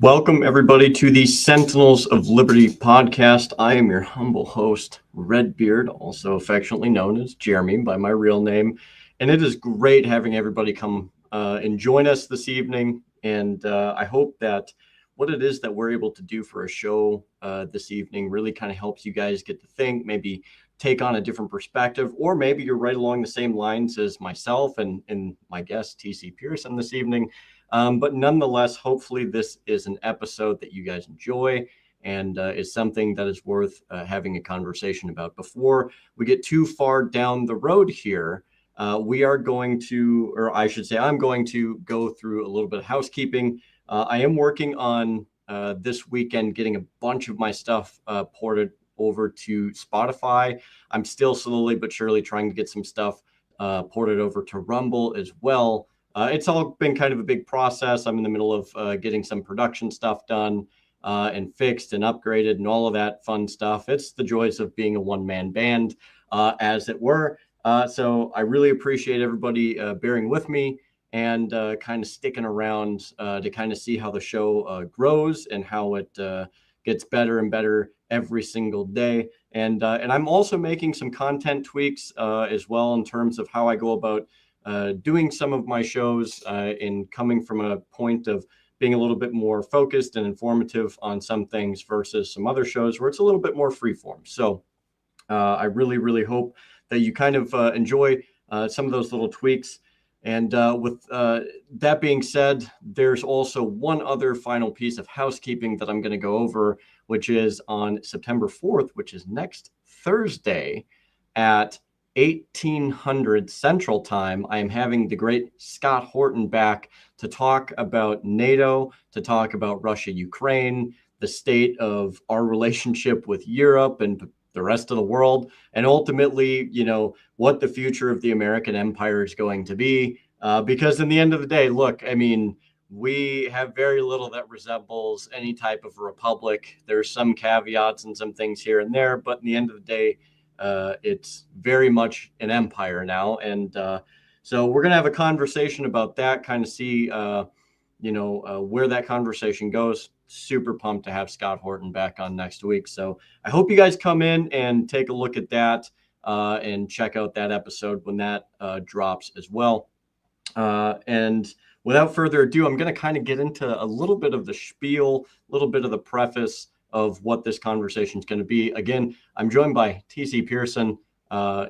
Welcome, everybody, to the Sentinels of Liberty podcast. I am your humble host, Redbeard, also affectionately known as Jeremy by my real name. And it is great having everybody come and join us this evening. And I hope that what it is that we're able to do for a show this evening really kind of helps you guys get to think, maybe take on a different perspective, or maybe you're right along the same lines as myself and my guest, TC Pearson, this evening. But nonetheless, hopefully this is an episode that you guys enjoy and is something that is worth having a conversation about. Before we get too far down the road here, we are going to, or I should say, I'm going to go through a little bit of housekeeping. I am working on this weekend getting a bunch of my stuff ported over to Spotify. I'm still slowly but surely trying to get some stuff ported over to Rumble as well. It's all been kind of a big process. I'm in the middle of getting some production stuff done and fixed and upgraded and all of that fun stuff. It's the joys of being a one-man band, as it were. So I really appreciate everybody bearing with me and kind of sticking around to kind of see how the show grows and how it gets better and better every single day. And I'm also making some content tweaks as well in terms of how I go about doing some of my shows in coming from a point of being a little bit more focused and informative on some things versus some other shows where it's a little bit more freeform. So I really, really hope that you kind of enjoy some of those little tweaks. And with that being said, there's also one other final piece of housekeeping that I'm going to go over, which is on September 4th, which is next Thursday at 1800 Central Time. I am having the great Scott Horton back to talk about NATO, to talk about Russia, Ukraine, the state of our relationship with Europe and the rest of the world, and ultimately, what the future of the American empire is going to be. Because in the end of the day, look, I mean, we have very little that resembles any type of a republic. There's some caveats and some things here and there, but in the end of the day, it's very much an empire now. And so we're going to have a conversation about that, kind of see, where that conversation goes. Super pumped to have Scott Horton back on next week. So I hope you guys come in and take a look at that and check out that episode when that drops as well. And without further ado, I'm going to kind of get into a little bit of the spiel, a little bit of the preface of what this conversation is going to be. Again, I'm joined by TC Pearson.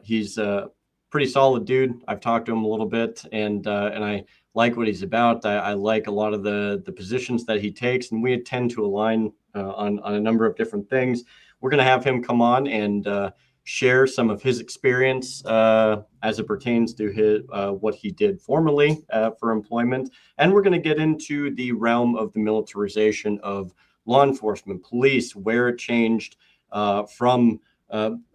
He's a pretty solid dude. I've talked to him a little bit, and I like what he's about. I like a lot of the positions that he takes, and we tend to align on a number of different things. We're going to have him come on and share some of his experience as it pertains to his what he did formerly for employment, and we're going to get into the realm of the militarization of law enforcement, police, where it changed from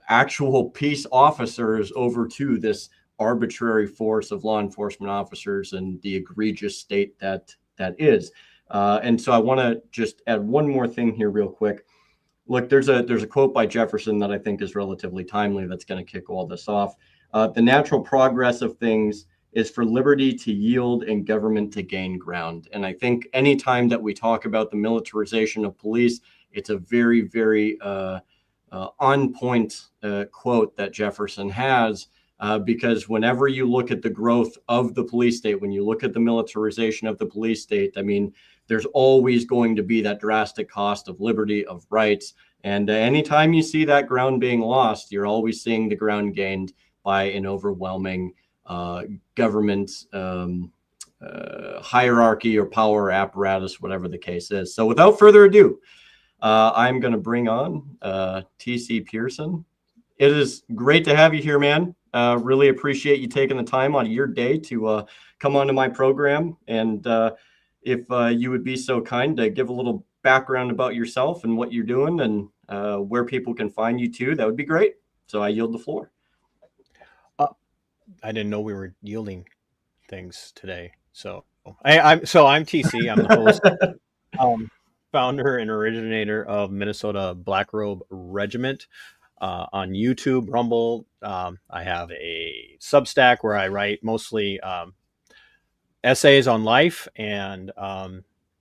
actual peace officers over to this arbitrary force of law enforcement officers and the egregious state that is. And so I want to just add one more thing here real quick. Look, there's a quote by Jefferson that I think is relatively timely that's going to kick all this off. The natural progress of things is for liberty to yield and government to gain ground. And I think anytime that we talk about the militarization of police, it's a very, very on point quote that Jefferson has, because whenever you look at the growth of the police state, when you look at the militarization of the police state, I mean, there's always going to be that drastic cost of liberty, of rights. And anytime you see that ground being lost, you're always seeing the ground gained by an overwhelming government hierarchy or power apparatus, whatever the case is. So without further ado, I'm going to bring on TC Pearson. It is great to have you here, man. Really appreciate you taking the time out of your day to come onto my program. And if you would be so kind to give a little background about yourself and what you're doing and where people can find you too, that would be great. So I yield the floor. I didn't know we were yielding things today. So I'm TC. I'm the host, founder and originator of Minnesota Black Robe Regiment on YouTube, Rumble. I have a Substack where I write mostly essays on life and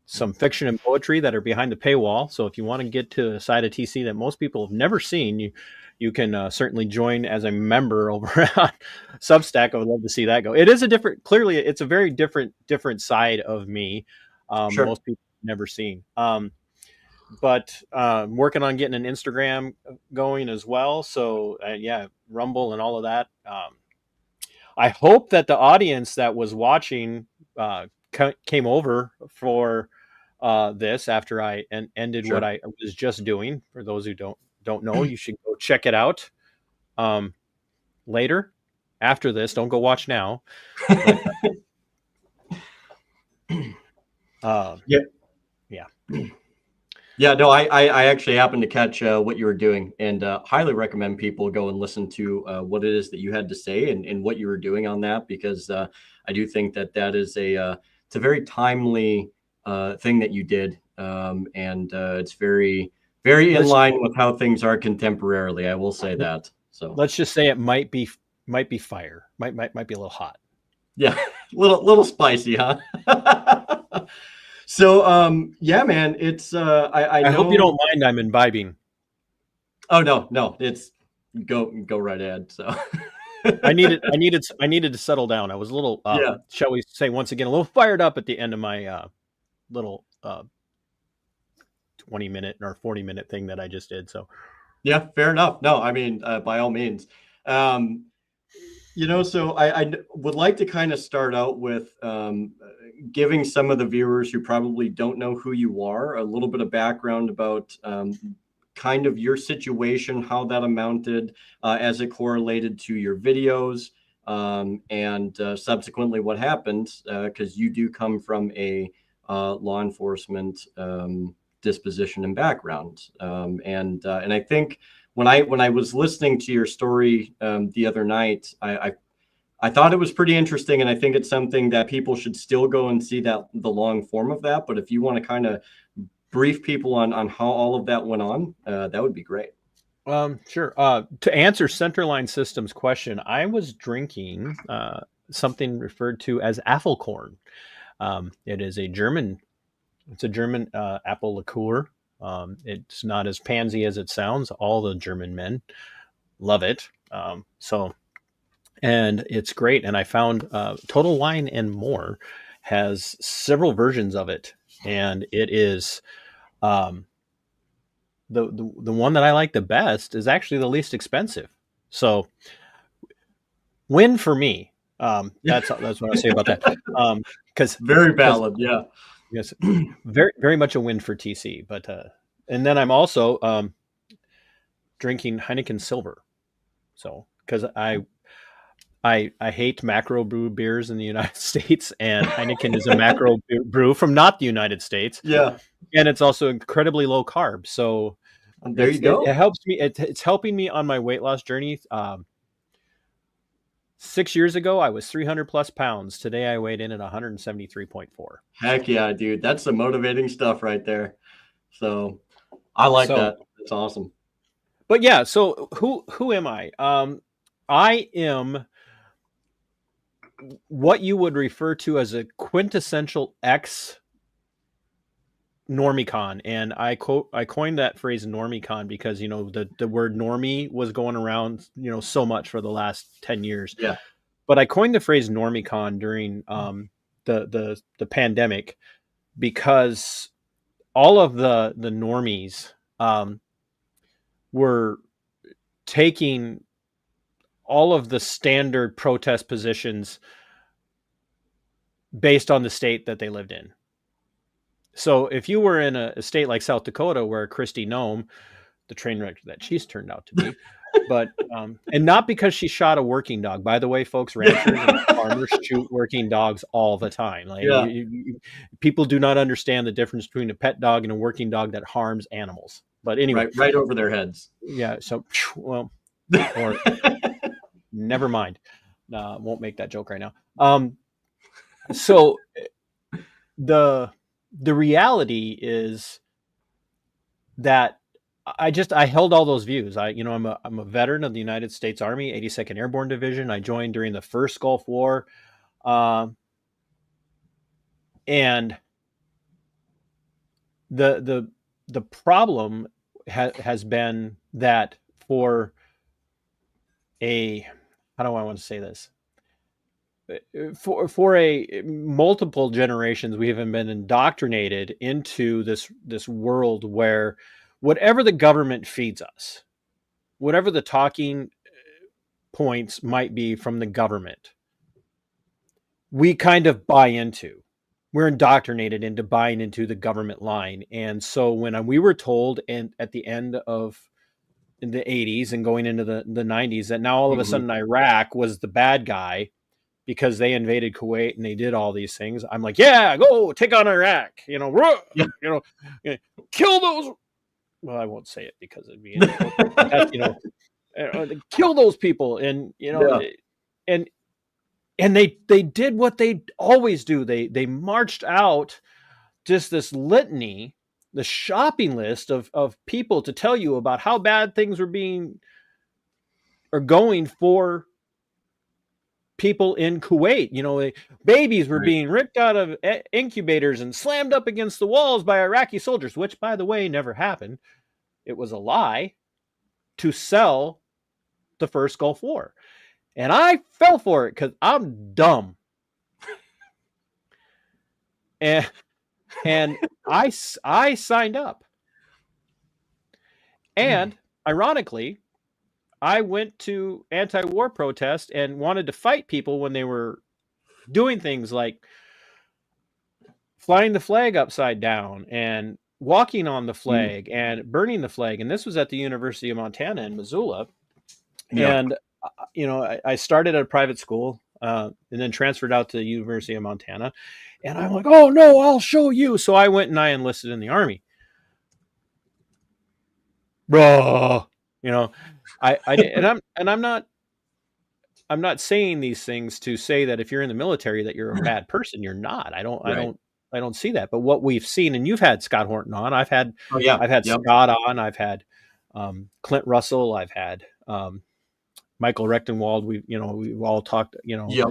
some fiction and poetry that are behind the paywall. So if you want to get to a side of TC that most people have never seen, you can certainly join as a member over on Substack. I would love to see that go. It is a different, clearly, it's a very different side of me. Sure. Most people have never seen. But working on getting an Instagram going as well. So yeah, Rumble and all of that. I hope that the audience that was watching came over for this after I ended Sure. what I was just doing. For those who don't know, you should go check it out later after this. Don't go watch now. But, Yeah. yeah. Yeah, no, I actually happened to catch what you were doing, and highly recommend people go and listen to what it is that you had to say and what you were doing on that, because I do think that that is it's a very timely thing that you did, and it's very in line with how things are contemporarily. I will say that. So let's just say it might be fire, might be a little hot. yeah, little spicy, huh? So yeah, man, it's I know. hope you don't mind I'm imbibing. Oh no, it's go right ahead. So I needed to settle down. I was a little yeah, shall we say once again a little fired up at the end of my little 20-minute or 40-minute thing that I just did. So yeah, fair enough. No, I mean, by all means. So I would like to kind of start out with giving some of the viewers who probably don't know who you are a little bit of background about kind of your situation, how that amounted as it correlated to your videos, and subsequently what happened, because you do come from a law enforcement disposition and background, and I think when I was listening to your story the other night, I thought it was pretty interesting, and I think it's something that people should still go and see that the long form of that. But if you want to kind of brief people on how all of that went on, that would be great. sure. To answer Centerline Systems question, I was drinking something referred to as Apfelkorn. It is a German. It's a German apple liqueur. It's not as pansy as it sounds. All the German men love it. And it's great. And I found Total Wine and More has several versions of it, and it is the one that I like the best is actually the least expensive. So win for me. That's what I say about that. Because very valid, yeah. Yes, very much a win for TC. But and then I'm also drinking Heineken Silver. So because I hate macro brew beers in the United States, and Heineken is a macro brew from not the United States, Yeah, and it's also incredibly low carb. So and there you go. it helps me. It's helping me on my weight loss journey. 6 years ago, I was 300 plus pounds. Today, I weighed in at 173.4. Heck yeah, dude. That's the motivating stuff right there. So I like that. That's awesome. But yeah, so who am I? I am what you would refer to as a quintessential ex normicon, and I coined that phrase normicon because the word normie was going around so much for the last 10 years. Yeah. But I coined the phrase normicon during the pandemic because all of the normies were taking all of the standard protest positions based on the state that they lived in. So if you were in a state like South Dakota, where Kristi Noem, the train wreck that she's turned out to be, but and not because she shot a working dog. By the way, folks, ranchers and farmers shoot working dogs all the time. Like Yeah. people do not understand the difference between a pet dog and a working dog that harms animals. But anyway, right over their heads. Yeah. So well, or never mind. Won't make that joke right now. So the reality is that I held all those views. I'm a veteran of the United States Army, 82nd Airborne Division. I joined during the first Gulf War, and the problem has been that for a, how do I want to say this? For a multiple generations, we have been indoctrinated into this world where whatever the government feeds us, whatever the talking points might be from the government, we kind of buy into. We're indoctrinated into buying into the government line. And so when we were told, and at the end of in the 80s and going into the 90s, that now all of a Mhm. sudden Iraq was the bad guy because they invaded Kuwait and they did all these things, I'm like, yeah, go take on Iraq, Yeah. kill those. Well, I won't say it because it'd be inappropriate, but that's, kill those people. And, Yeah. and they did what they always do. They marched out just this litany, the shopping list of people to tell you about how bad things are going for people in Kuwait. Babies were Right. being ripped out of incubators and slammed up against the walls by Iraqi soldiers, which, by the way, never happened. It was a lie to sell the first Gulf War. And I fell for it because I'm dumb. And I signed up. And ironically, I went to anti-war protest and wanted to fight people when they were doing things like flying the flag upside down and walking on the Mm. flag and burning the flag. And this was at the University of Montana in Missoula. Yeah. And, I started at a private school and then transferred out to the University of Montana. And I'm like, oh, no, I'll show you. So I went and I enlisted in the Army. Bro, I did, and I'm not saying these things to say that if you're in the military that you're a bad person. You're not. Right. I don't see that. But what we've seen, and you've had Scott Horton on, Oh, yeah. I've had Yep. Scott on, I've had Clint Russell, I've had Michael Rechtenwald. We've all talked, Yep.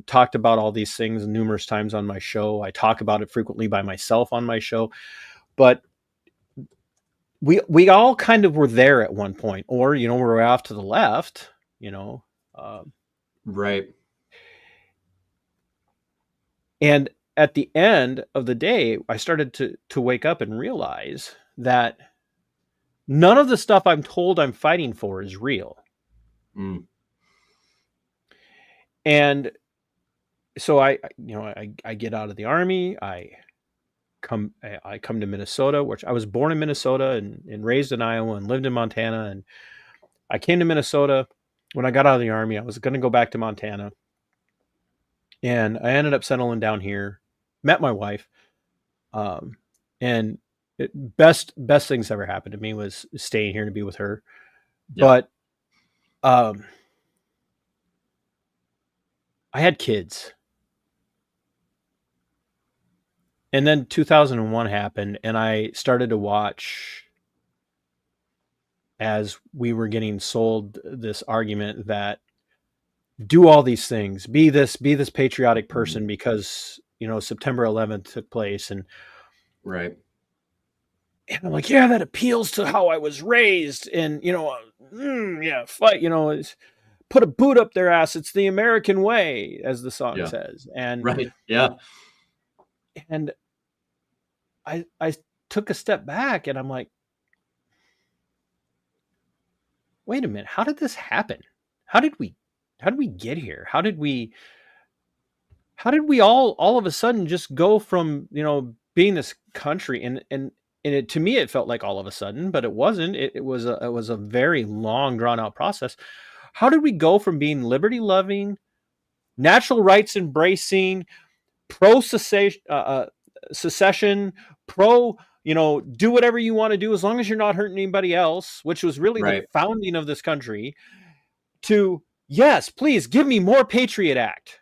talked about all these things numerous times on my show. I talk about it frequently by myself on my show, but we all kind of were there at one point, or we're off to the left, um, Right. and at the end of the day, I started to wake up and realize that none of the stuff I'm told I'm fighting for is real. Mm. And so I get out of the Army. I come to Minnesota, which I was born in Minnesota and raised in Iowa and lived in Montana. And I came to Minnesota when I got out of the Army. I was going to go back to Montana, and I ended up settling down here. Met my wife, and best things ever happened to me was staying here to be with her. Yeah. But I had kids, and then 2001 happened, and I started to watch as we were getting sold this argument that do all these things, be this patriotic person because September 11th took place. Right. And I'm like, yeah, that appeals to how I was raised. And, yeah, fight, put a boot up their ass. It's the American way, as the song Yeah. says. And, Right. Yeah. and I took a step back and I'm like, wait a minute, how did this happen? How did we get here? How did we all of a sudden just go from, being this country and it, to me, it felt like all of a sudden, but it wasn't. It was a very long, drawn out process. How did we go from being liberty loving, natural rights embracing, pro secession, pro, do whatever you want to do as long as you're not hurting anybody else, which was really the Right. founding of this country, to yes, please give me more Patriot Act.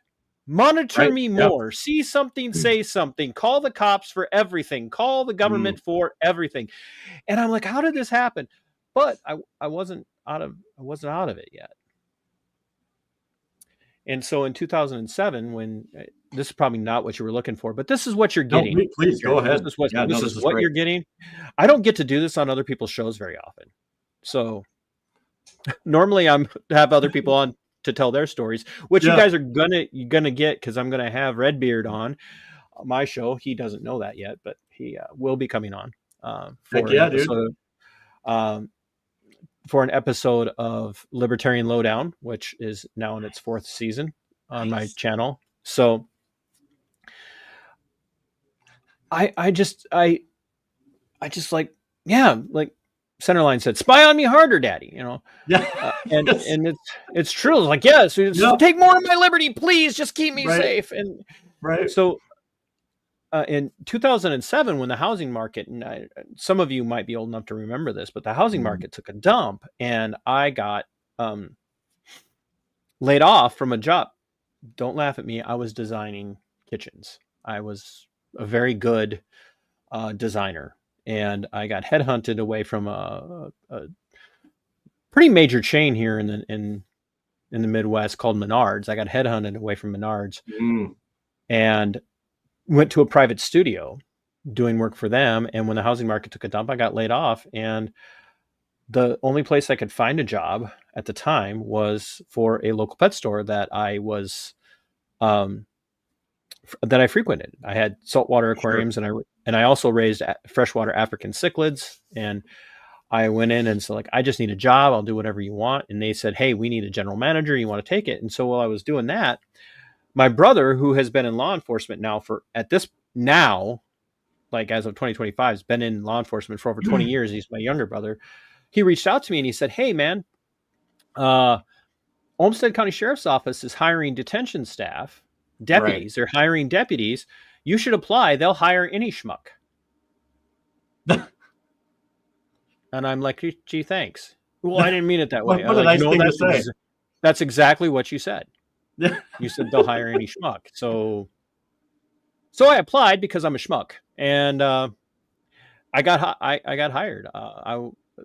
Monitor Right. me Yep. more. See something, say something. Call the cops for everything. Call the Mm. government for everything. And I'm like, how did this happen? But I wasn't out of it yet. And so in 2007, when this is probably not what you were looking for, but this is what you're No, getting. please go Jeremy. ahead. Yeah, no, This this is is what great. you're getting. I don't get to do this on other people's shows very often. So normally I'm have other people on to tell their stories, which you Yeah. guys are gonna get because I'm gonna have Redbeard on my show. He doesn't know that yet, but he will be coming on Heck for an yeah, dude. episode. Um, for an episode of Libertarian Lowdown, which is now in its 4th season on my channel. So I just like, yeah, like Centerline said, spy on me harder, daddy, Yeah. Yes. and it's true. It's like, yeah, so Yeah. take more of my liberty, please, just keep me Right. safe. And Right. so in 2007, when the housing market, and some of you might be old enough to remember this, but the housing market took a dump, and I got laid off from a job. Don't laugh at me. I was designing kitchens. I was a very good designer, and I got headhunted away from a pretty major chain here in the Midwest called Menards. I got headhunted away from Menards and went to a private studio doing work for them. And when the housing market took a dump, I got laid off. And the only place I could find a job at the time was for a local pet store that I was that I frequented. I had saltwater aquariums, Sure. and I also raised freshwater African cichlids. And I went in and said, like, I just need a job. I'll do whatever you want. And they said, hey, we need a general manager. You want to take it? And so while I was doing that, my brother, who has been in law enforcement now like as of 2025, has been in law enforcement for over 20 years. He's my younger brother. He reached out to me and he said, hey, man, Olmsted County Sheriff's Office is hiring detention staff, deputies. Right. They're hiring deputies. You should apply. They'll hire any schmuck. And I'm like, gee, thanks. Well, I didn't mean it that way. What a nice thing to say. That's exactly what you said. Yeah. You said they'll hire any schmuck. So I applied because I'm a schmuck, and I got hired.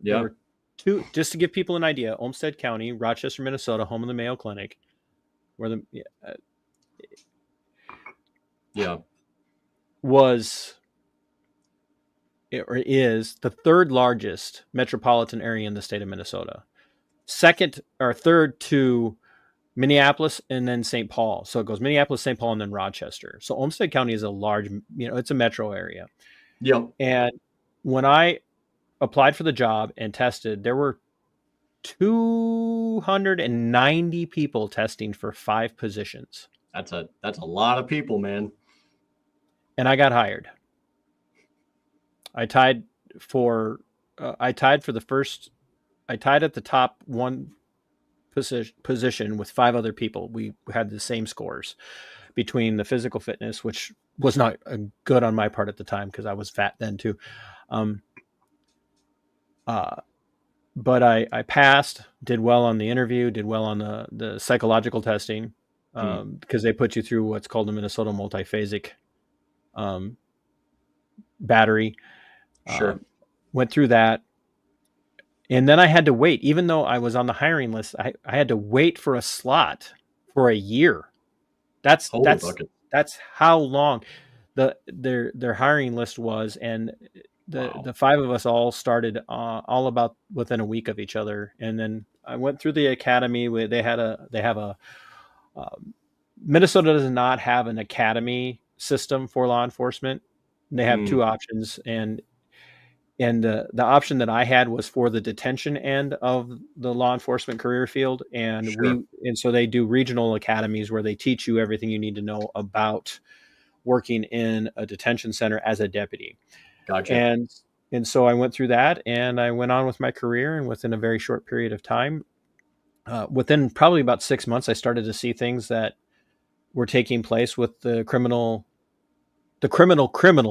There were two, just to give people an idea. Olmsted County, Rochester, Minnesota, home of the Mayo Clinic, where is the 3rd largest metropolitan area in the state of Minnesota. Second or third to Minneapolis and then St. Paul. So it goes Minneapolis, St. Paul, and then Rochester. So Olmsted County is a large, it's a metro area. Yep. And when I applied for the job and tested, there were 290 people testing for 5 positions. That's a lot of people, man. And I got hired. I tied at the top one position with 5 other people. We had the same scores between the physical fitness, which was not good on my part at the time because I was fat then too. But I passed, did well on the interview, did well on the psychological testing because they put you through what's called the Minnesota multiphasic battery. Sure. Went through that. And then I had to wait, even though I was on the hiring list, I had to wait for a slot for a year. That's how long their hiring list was. And the 5 of us all started all about within a week of each other. And then I went through the academy where Minnesota does not have an academy system for law enforcement. They have 2 options, and the option that I had was for the detention end of the law enforcement career field. And so they do regional academies where they teach you everything you need to know about working in a detention center as a deputy. Gotcha. And so I went through that, and I went on with my career. And within a very short period of time, within probably about 6 months, I started to see things that were taking place with the criminal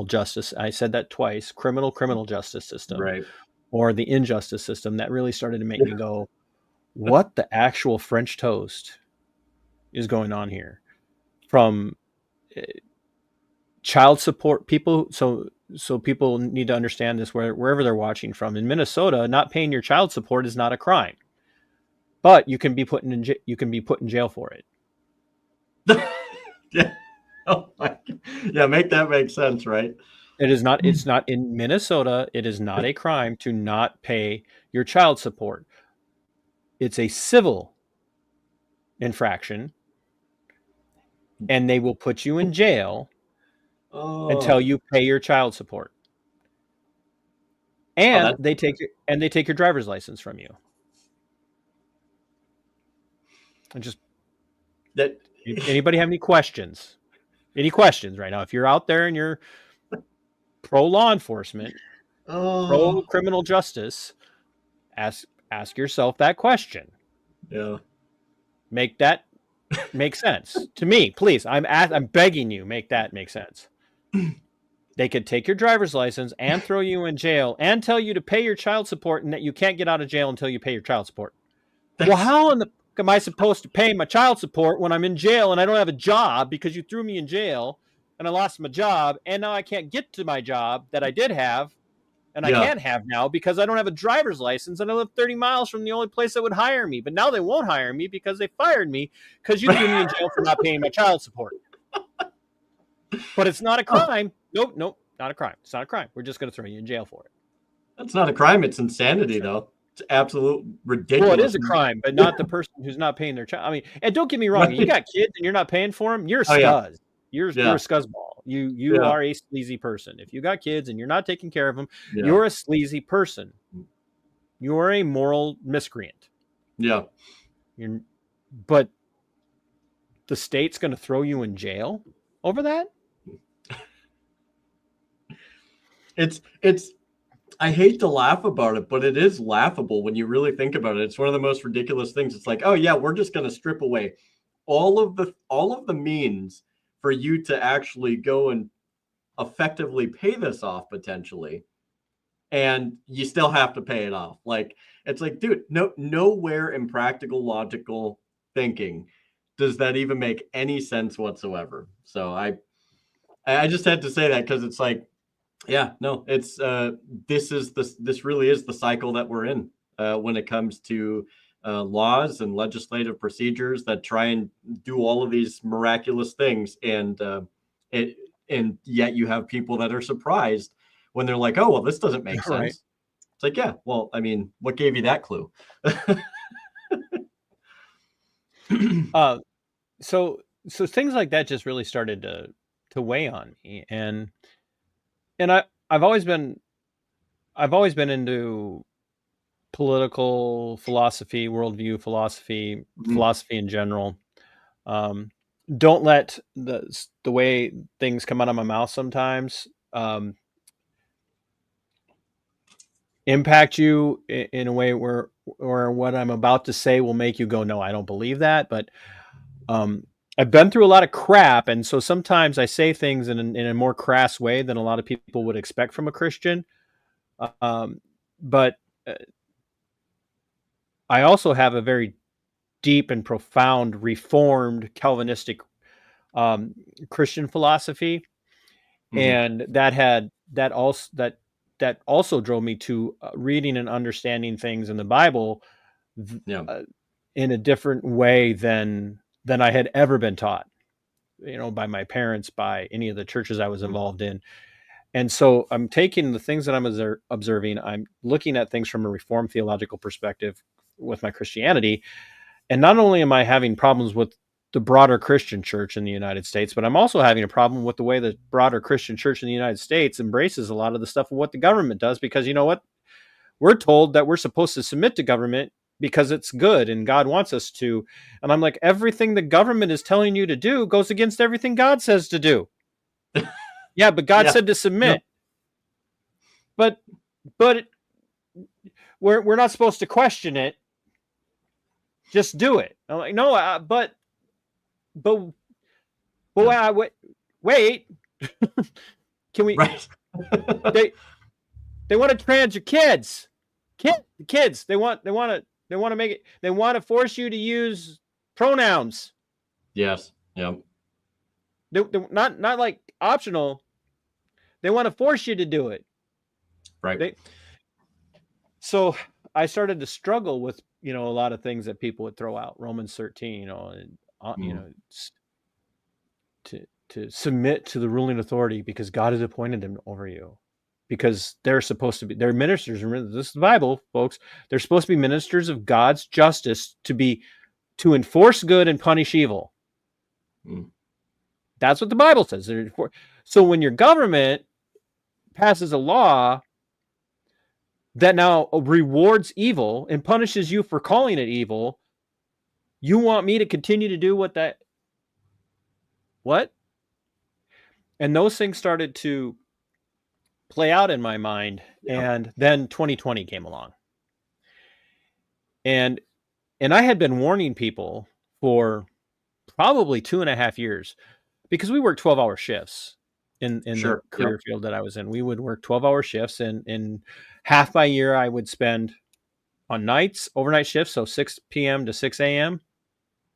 justice. I said that twice, criminal justice system, right, or the injustice system, that really started to make me go, what the actual French toast is going on here? From child support people. So people need to understand this wherever they're watching from. In Minnesota, not paying your child support is not a crime, but you can be put in jail for it. Yeah. Oh my. Yeah, make that make sense, right? It's not in Minnesota. It is not a crime to not pay your child support. It's a civil infraction, and they will put you in jail until Oh, you pay your child support. oh, And that they take your driver's license from you. And just that. anybody have any questions? Any questions right now? If you're out there and you're pro law enforcement, pro Oh, criminal justice, ask yourself that question. yeah. Make that make sense to me, please. I'm begging you, make that make sense. They could take your driver's license and throw you in jail and tell you to pay your child support and that you can't get out of jail until you pay your child support. Well, That's how in the am I supposed to pay my child support when I'm in jail and I don't have a job because you threw me in jail and I lost my job and now I can't get to my job that I did have and I yeah. can't have now because I don't have a driver's license and I live 30 miles from the only place that would hire me. But now they won't hire me because they fired me because you threw me in jail for not paying my child support. But it's not a Oh, crime. Nope, nope, not a crime. It's not a crime. We're just going to throw you in jail for it. that's not a crime. It's insanity, That's right. though. It's absolute Well, it ridiculous. is a crime, but not the person who's not paying their child. I mean, and don't get me wrong, you Right. got kids and you're not paying for them, you're a Oh yeah. scuzz. You're a Yeah. scuzzball. You Yeah. are a sleazy person. If you got kids and you're not taking care of them, Yeah. you're a sleazy person. You are a moral miscreant. Yeah. You're, but the state's going to throw you in jail over that? It's I hate to laugh about it, but it is laughable when you really think about it. It's one of the most ridiculous things. It's like, oh yeah, we're just going to strip away all of the means for you to actually go and effectively pay this off potentially, and you still have to pay it off. Like it's like, dude, nowhere in practical logical thinking does that even make any sense whatsoever. So I just had to say that because it's like, yeah, no, it's this really is the cycle that we're in when it comes to laws and legislative procedures that try and do all of these miraculous things, it and yet you have people that are surprised when they're like, oh well, this doesn't make Right. sense. It's like, yeah, well, I mean, what gave you that clue? Uh, so things like that just really started to weigh on me, and I've always been into political philosophy, worldview philosophy, Mhm. philosophy in general. Um, don't let the way things come out of my mouth sometimes impact you in a way where or what I'm about to say will make you go, no, I don't believe that. But um, I've been through a lot of crap, and so sometimes I say things in a more crass way than a lot of people would expect from a Christian. Um, but I also have a very deep and profound Reformed Calvinistic um, Christian philosophy, Mhm. and that also drove me to reading and understanding things in the Bible Yeah. uh, in a different way than I had ever been taught, by my parents, by any of the churches I was Mhm. involved in. And so I'm taking the things that I'm observing, I'm looking at things from a Reformed theological perspective with my Christianity. And not only am I having problems with the broader Christian church in the United States, but I'm also having a problem with the way the broader Christian church in the United States embraces a lot of the stuff of what the government does. Because you know what? We're told that we're supposed to submit to government because it's good and God wants us to. And I'm like, everything the government is telling you to do goes against everything God says to do. Yeah, but God Yeah. said to Yeah. submit. But we're not supposed to question it. Just do it. I'm like, no, but Yeah. wait. Can we? Right. They they want to trans your kids. Kids. They want to make it. They want to force you to use pronouns. Yes. Yeah. They're not like optional. They want to force you to do it. Right. They so I started to struggle with a lot of things that people would throw out. Romans 13, and Mhm. to submit to the ruling authority because God has appointed them over you. Because they're ministers. Remember, this is the Bible, folks. They're supposed to be ministers of God's justice to enforce good and punish evil. That's what the Bible says. So when your government passes a law that now rewards evil and punishes you for calling it evil, you want me to continue to do what? And those things started to play out in my mind. Yeah. And then 2020 came along. And I had been warning people for probably 2.5 years because we worked 12-hour shifts in the career field that I was in. We would work 12-hour shifts, and in half my year I would spend on nights, overnight shifts, so 6 p.m. to 6 a.m.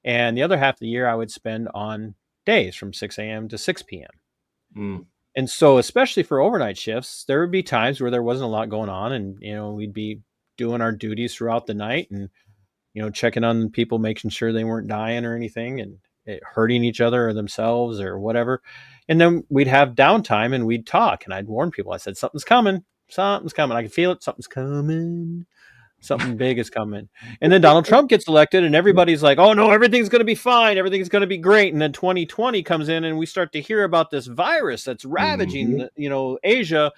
And the other half of the year I would spend on days from 6 a.m. to 6 p.m. And so, especially for overnight shifts, there would be times where there wasn't a lot going on, and we'd be doing our duties throughout the night, and checking on people, making sure they weren't dying or anything, and hurting each other or themselves or whatever. And then we'd have downtime and we'd talk, and I'd warn people. I said, something's coming. I can feel it. Something's coming. Something big is coming. And then Donald Trump gets elected, and everybody's like, oh no, everything's going to be fine. Everything's going to be great. And then 2020 comes in, and we start to hear about this virus that's ravaging, Asia.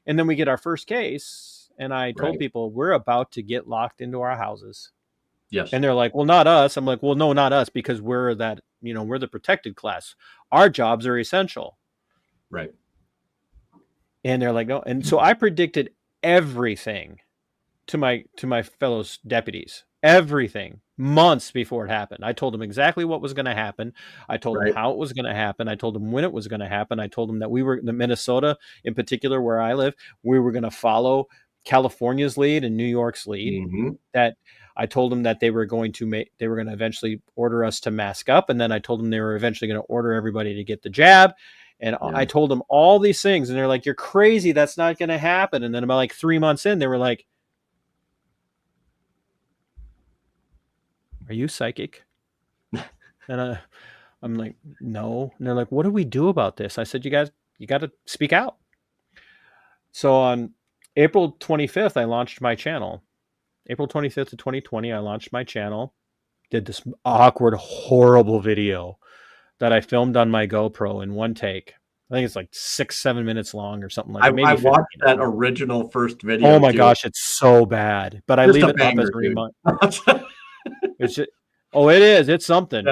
And then we get our first case. And I told people, we're about to get locked into our houses. Yes. And they're like, well, not us. I'm like, well, no, not us, because we're we're the protected class. Our jobs are essential. Right. And they're like, no. And so I predicted everything to my fellow deputies, everything, months before it happened. I told them exactly what was going to happen. I told them how it was going to happen. I told them when it was going to happen. I told them that we were, the Minnesota in particular, where I live, we were going to follow California's lead and New York's lead. That I told them that they were going to eventually order us to mask up. And then I told them they were eventually going to order everybody to get the jab. And I told them all these things, and they're like, you're crazy. That's not going to happen. And then about 3 months in, they were like, are you psychic? And I'm like, no. And they're like, what do we do about this? I said, you got to speak out. So on April 25th, I launched my channel. April 25th of 2020, I launched my channel, did this awkward, horrible video that I filmed on my GoPro in one take. I think it's 6-7 minutes long or something like that. I watched that original first video. Oh my gosh, it's so bad. But I leave it up as a reminder. It's just, it is. It's something.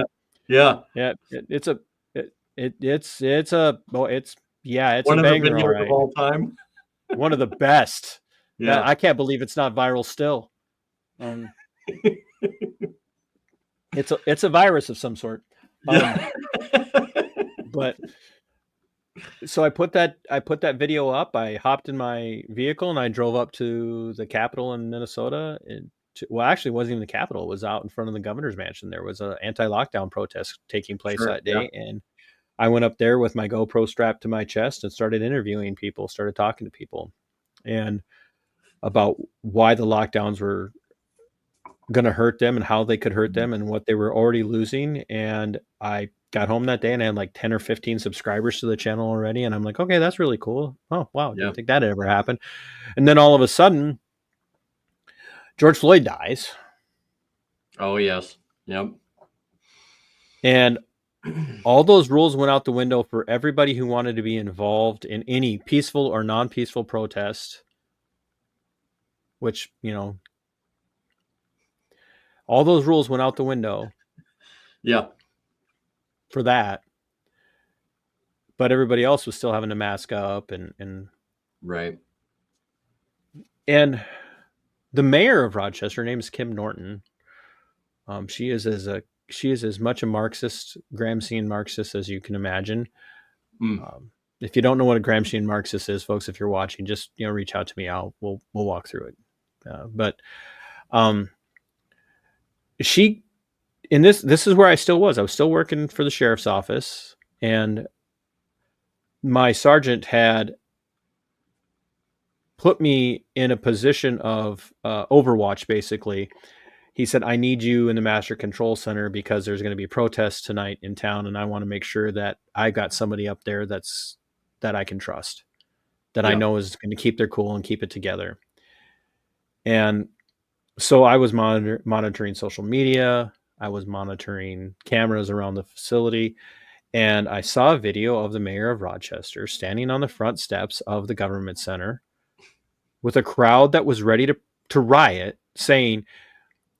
Yeah. It's a one of banger, the videos of all time. One of the best. Yeah. I can't believe it's not viral still. It's a virus of some sort. But so I put that video up. I hopped in my vehicle and I drove up to the Capitol in Minnesota. Actually, it wasn't even the Capitol. It was out in front of the governor's mansion. There was an anti-lockdown protest taking place that day. Yeah. And I went up there with my GoPro strapped to my chest and started interviewing people, started talking to people, and about why the lockdowns were going to hurt them and how they could hurt them and what they were already losing. And I got home that day and I had 10 or 15 subscribers to the channel already. And I'm like, okay, that's really cool. Oh, wow. Didn't think that ever happened. And then all of a sudden, George Floyd dies. Oh, yes. Yep. And all those rules went out the window for everybody who wanted to be involved in any peaceful or non-peaceful protest, which, all those rules went out the window. Yeah. For that. But everybody else was still having to mask up and right. And the mayor of Rochester, her name is Kim Norton. She is as much a Marxist, Gramscian Marxist as you can imagine. If you don't know what a Gramscian Marxist is, folks, if you're watching, just reach out to me. We'll walk through it. But she, in this is where I still was. I was still working for the sheriff's office, and my sergeant had put me in a position of overwatch, basically. he said, I need you in the master control center because there's going to be protests tonight in town. And I want to make sure that I got somebody up there that I can trust, that I know is going to keep their cool and keep it together. And so I was monitoring social media. I was monitoring cameras around the facility. And I saw a video of the mayor of Rochester standing on the front steps of the government center with a crowd that was ready to riot, saying,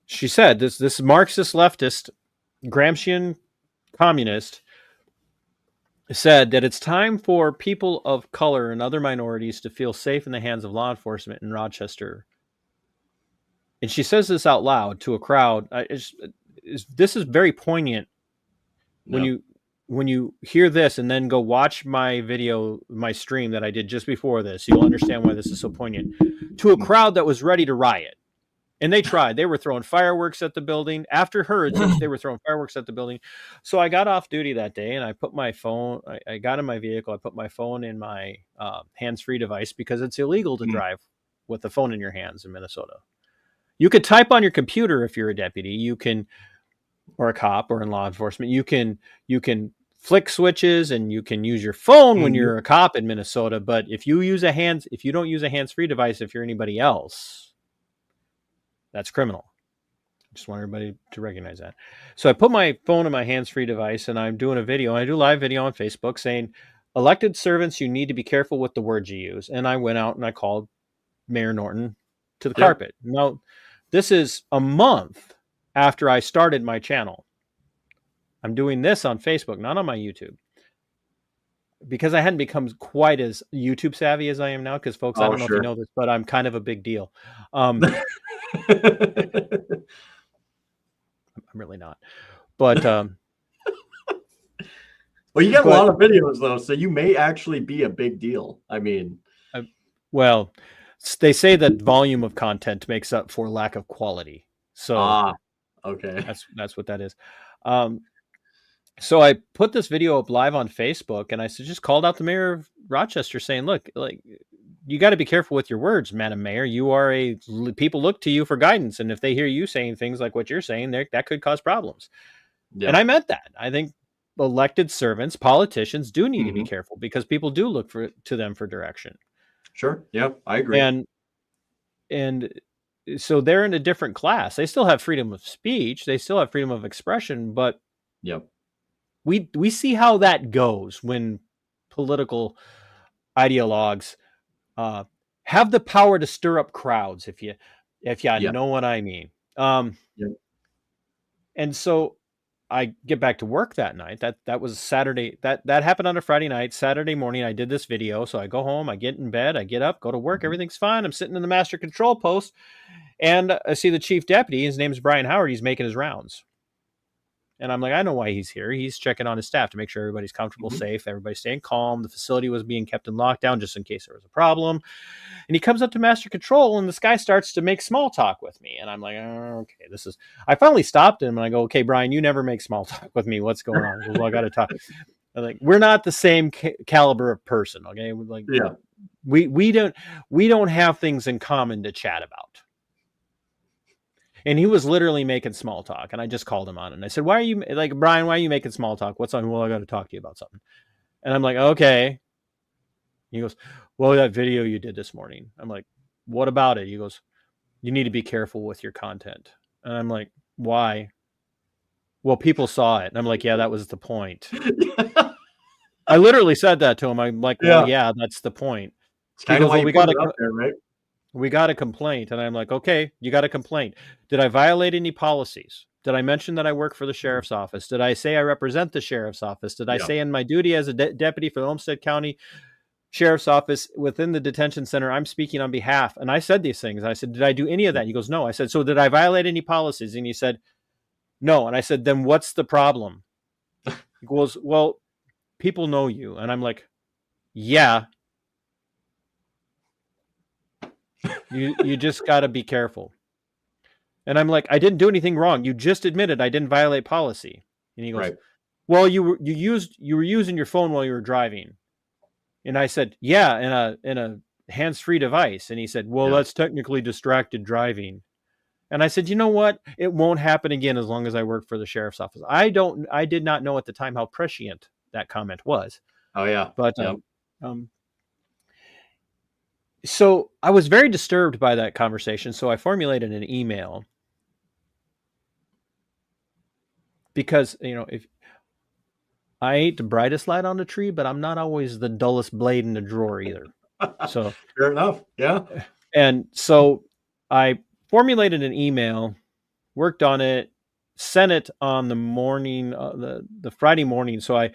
she said, this Marxist leftist Gramscian communist said that it's time for people of color and other minorities to feel safe in the hands of law enforcement in Rochester. And she says this out loud to a crowd. This is very poignant when you hear this and then go watch my video, my stream that I did just before this. You'll understand why this is so poignant. To a crowd that was ready to riot. And they tried. They were throwing fireworks at the building. After her, they were throwing fireworks at the building. So I got off duty that day, and I put my phone, I got in my vehicle. I put my phone in my hands-free device because it's illegal to drive with the phone in your hands in Minnesota. You could type on your computer if you're a deputy. You can, or a cop, or in law enforcement. You can flick switches, and you can use your phone when you're a cop in Minnesota. But if you don't use a hands-free device, if you're anybody else, that's criminal. I just want everybody to recognize that. So I put my phone in my hands-free device, and I'm doing a video. I do live video on Facebook saying, elected servants, you need to be careful with the words you use. And I went out and I called Mayor Norton to the carpet. Now, this is a month after I started my channel. I'm doing this on Facebook, not on my YouTube, because I hadn't become quite as YouTube savvy as I am now. Because folks, I don't know if you know this, but I'm kind of a big deal. I'm really not, but well, you got a lot of videos though, so you may actually be a big deal. I mean, well, they say that volume of content makes up for lack of quality. So, okay, that's what that is. So I put this video up live on Facebook, and I just called out the mayor of Rochester, saying, "Look, like, you got to be careful with your words, Madam Mayor. You are people look to you for guidance, and if they hear you saying things like what you're saying, that could cause problems." Yeah. And I meant that. I think elected servants, politicians, do need to be careful because people do look to them for direction. Sure. Yeah, I agree. And so they're in a different class. They still have freedom of speech. They still have freedom of expression, but we see how that goes when political ideologues have the power to stir up crowds, if you know what I mean. And so I get back to work that night. That was Saturday. That happened on a Friday night. Saturday morning, I did this video. So I go home, I get in bed, I get up, go to work. Everything's fine. I'm sitting in the master control post, and I see the chief deputy. His name's Brian Howard. He's making his rounds. And I'm like, I know why he's here. He's checking on his staff to make sure everybody's comfortable, safe, everybody's staying calm. The facility was being kept in lockdown just in case there was a problem. And he comes up to master control, and this guy starts to make small talk with me. And I'm like, oh, okay, I finally stopped him, and I go, okay, Brian, you never make small talk with me. What's going on? Well, I got to talk. I'm like, we're not the same caliber of person. Okay. Like, we don't have things in common to chat about. And he was literally making small talk, and I just called him on it. And I said, Brian, why are you making small talk? What's on? Well, I got to talk to you about something. And I'm like, okay. He goes, well, that video you did this morning. I'm like, what about it? He goes, you need to be careful with your content. And I'm like, why? Well, people saw it. And I'm like, yeah, that was the point. I literally said that to him. I'm like, well, yeah, that's the point. It's kind of why we got it up there, right? We got a complaint. And I'm like, okay, you got a complaint. Did I violate any policies? Did I mention that I work for the sheriff's office? Did I say I represent the sheriff's office? Did I say in my duty as a deputy for the Olmsted County Sheriff's Office within the detention center, I'm speaking on behalf? And I said these things. I said, did I do any of that? He goes, no. I said, so did I violate any policies? And he said, no. And I said, then what's the problem? He goes, well, people know you. And I'm like, yeah. You just got to be careful. And I'm like, I didn't do anything wrong. You just admitted I didn't violate policy. And he goes, well, you were using your phone while you were driving. And I said, yeah, in a hands-free device. And he said, well, that's technically distracted driving. And I said, you know what? It won't happen again as long as I work for the sheriff's office. I did not know at the time how prescient that comment was. Oh yeah. But Yep. So I was very disturbed by that conversation. So I formulated an email because, if I ain't the brightest light on the tree, but I'm not always the dullest blade in the drawer either. So fair enough. Yeah. And so I formulated an email, worked on it, sent it on the morning, the Friday morning. So I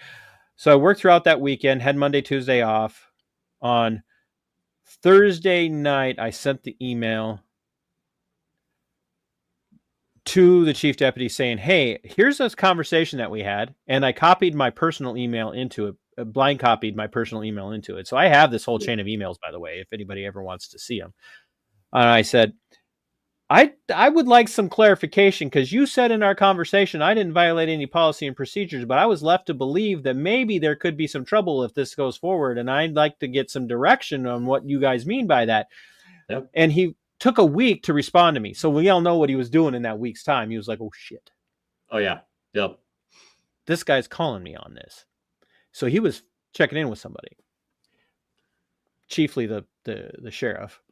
worked throughout that weekend, had Monday, Tuesday off. On Thursday night, I sent the email to the chief deputy saying, hey, here's this conversation that we had. And I copied my personal email into it, blind copied my personal email into it. So I have this whole chain of emails, by the way, if anybody ever wants to see them. And I said, I would like some clarification, because you said in our conversation I didn't violate any policy and procedures, but I was left to believe that maybe there could be some trouble if this goes forward, and I'd like to get some direction on what you guys mean by that. Yep. And he took a week to respond to me. So we all know what he was doing in that week's time. He was like, oh, shit. Oh, yeah. Yep. This guy's calling me on this. So he was checking in with somebody, chiefly the sheriff.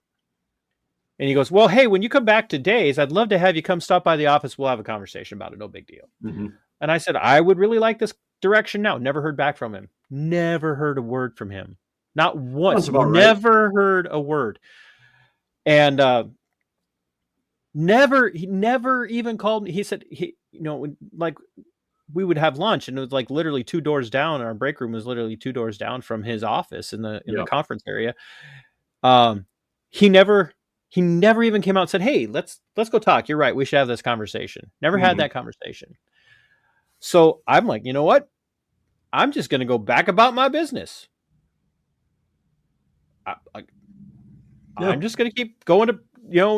And he goes, well, hey, when you come back to Days, I'd love to have you come stop by the office. We'll have a conversation about it. No big deal. Mm-hmm. And I said, I would really like this direction now. Never heard back from him. Never heard a word from him. Not once. Never heard a word. And he never even called me. He said, like we would have lunch, and it was like literally 2 doors down. Our break room was literally 2 doors down from his office in the conference area. He never even came out and said, hey, let's go talk. You're right. We should have this conversation. Never had that conversation. So I'm like, you know what? I'm just going to go back about my business. I'm just going to keep going to,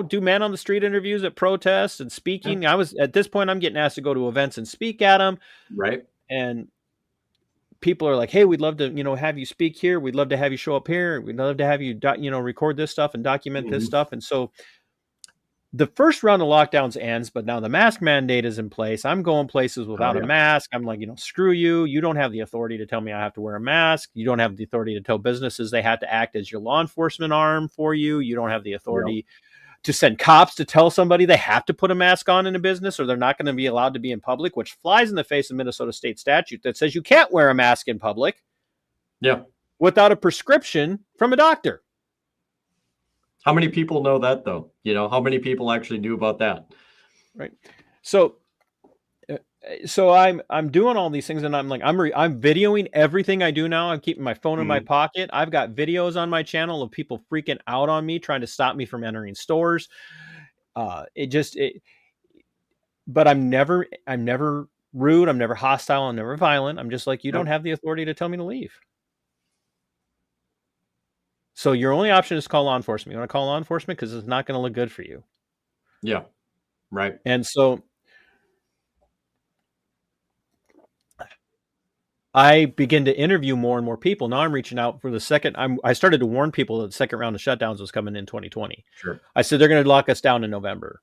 do man on the street interviews at protests and speaking. Yeah. At this point, I'm getting asked to go to events and speak at them. Right. And people are like, hey, we'd love to, have you speak here. We'd love to have you show up here. We'd love to have you, record this stuff and document this stuff. And so the first round of lockdowns ends, but now the mask mandate is in place. I'm going places without a mask. I'm like, screw you. You don't have the authority to tell me I have to wear a mask. You don't have the authority to tell businesses they have to act as your law enforcement arm for you. You don't have the authority to send cops to tell somebody they have to put a mask on in a business, or they're not going to be allowed to be in public, which flies in the face of Minnesota state statute that says you can't wear a mask in public without a prescription from a doctor. How many people know that, though? How many people actually knew about that? Right. So I'm doing all these things, and I'm like, I'm videoing everything I do now. I'm keeping my phone in my pocket. I've got videos on my channel of people freaking out on me, trying to stop me from entering stores. But I'm never rude. I'm never hostile. I'm never violent. I'm just like, you don't have the authority to tell me to leave. So your only option is to call law enforcement. You want to call law enforcement because it's not going to look good for you. Yeah. Right. And so I begin to interview more and more people. Now I'm reaching out for the second. I started to warn people that the second round of shutdowns was coming in 2020. Sure. I said, they're going to lock us down in November.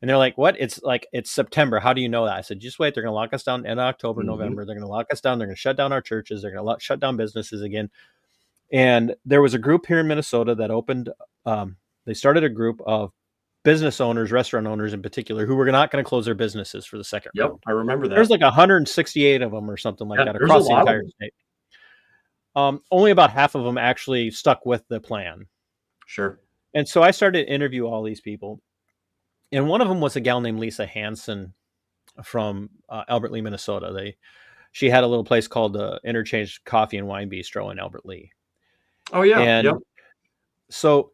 And they're like, what? It's September. How do you know that? I said, just wait. They're going to lock us down in October, November. They're going to lock us down. They're going to shut down our churches. They're going to shut down businesses again. And there was a group here in Minnesota that opened, they started a group of business owners, restaurant owners in particular, who were not going to close their businesses for the second round. I remember that. There's like 168 of them or something like that across the entire state. Only about half of them actually stuck with the plan. Sure. And so I started to interview all these people. And one of them was a gal named Lisa Hansen from Albert Lea, Minnesota. She had a little place called Interchange Coffee and Wine Bistro in Albert Lea. Oh, yeah. And so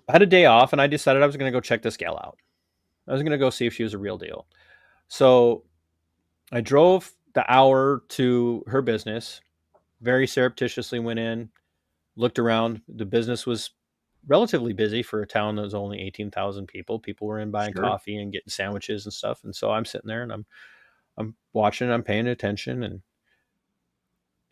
I had a day off, and I decided I was going to go check this gal out. I was going to go see if she was a real deal. So I drove the hour to her business, very surreptitiously went in, looked around. The business was relatively busy for a town that was only 18,000 people. People were in buying coffee and getting sandwiches and stuff. And so I'm sitting there, and I'm watching, I'm paying attention, and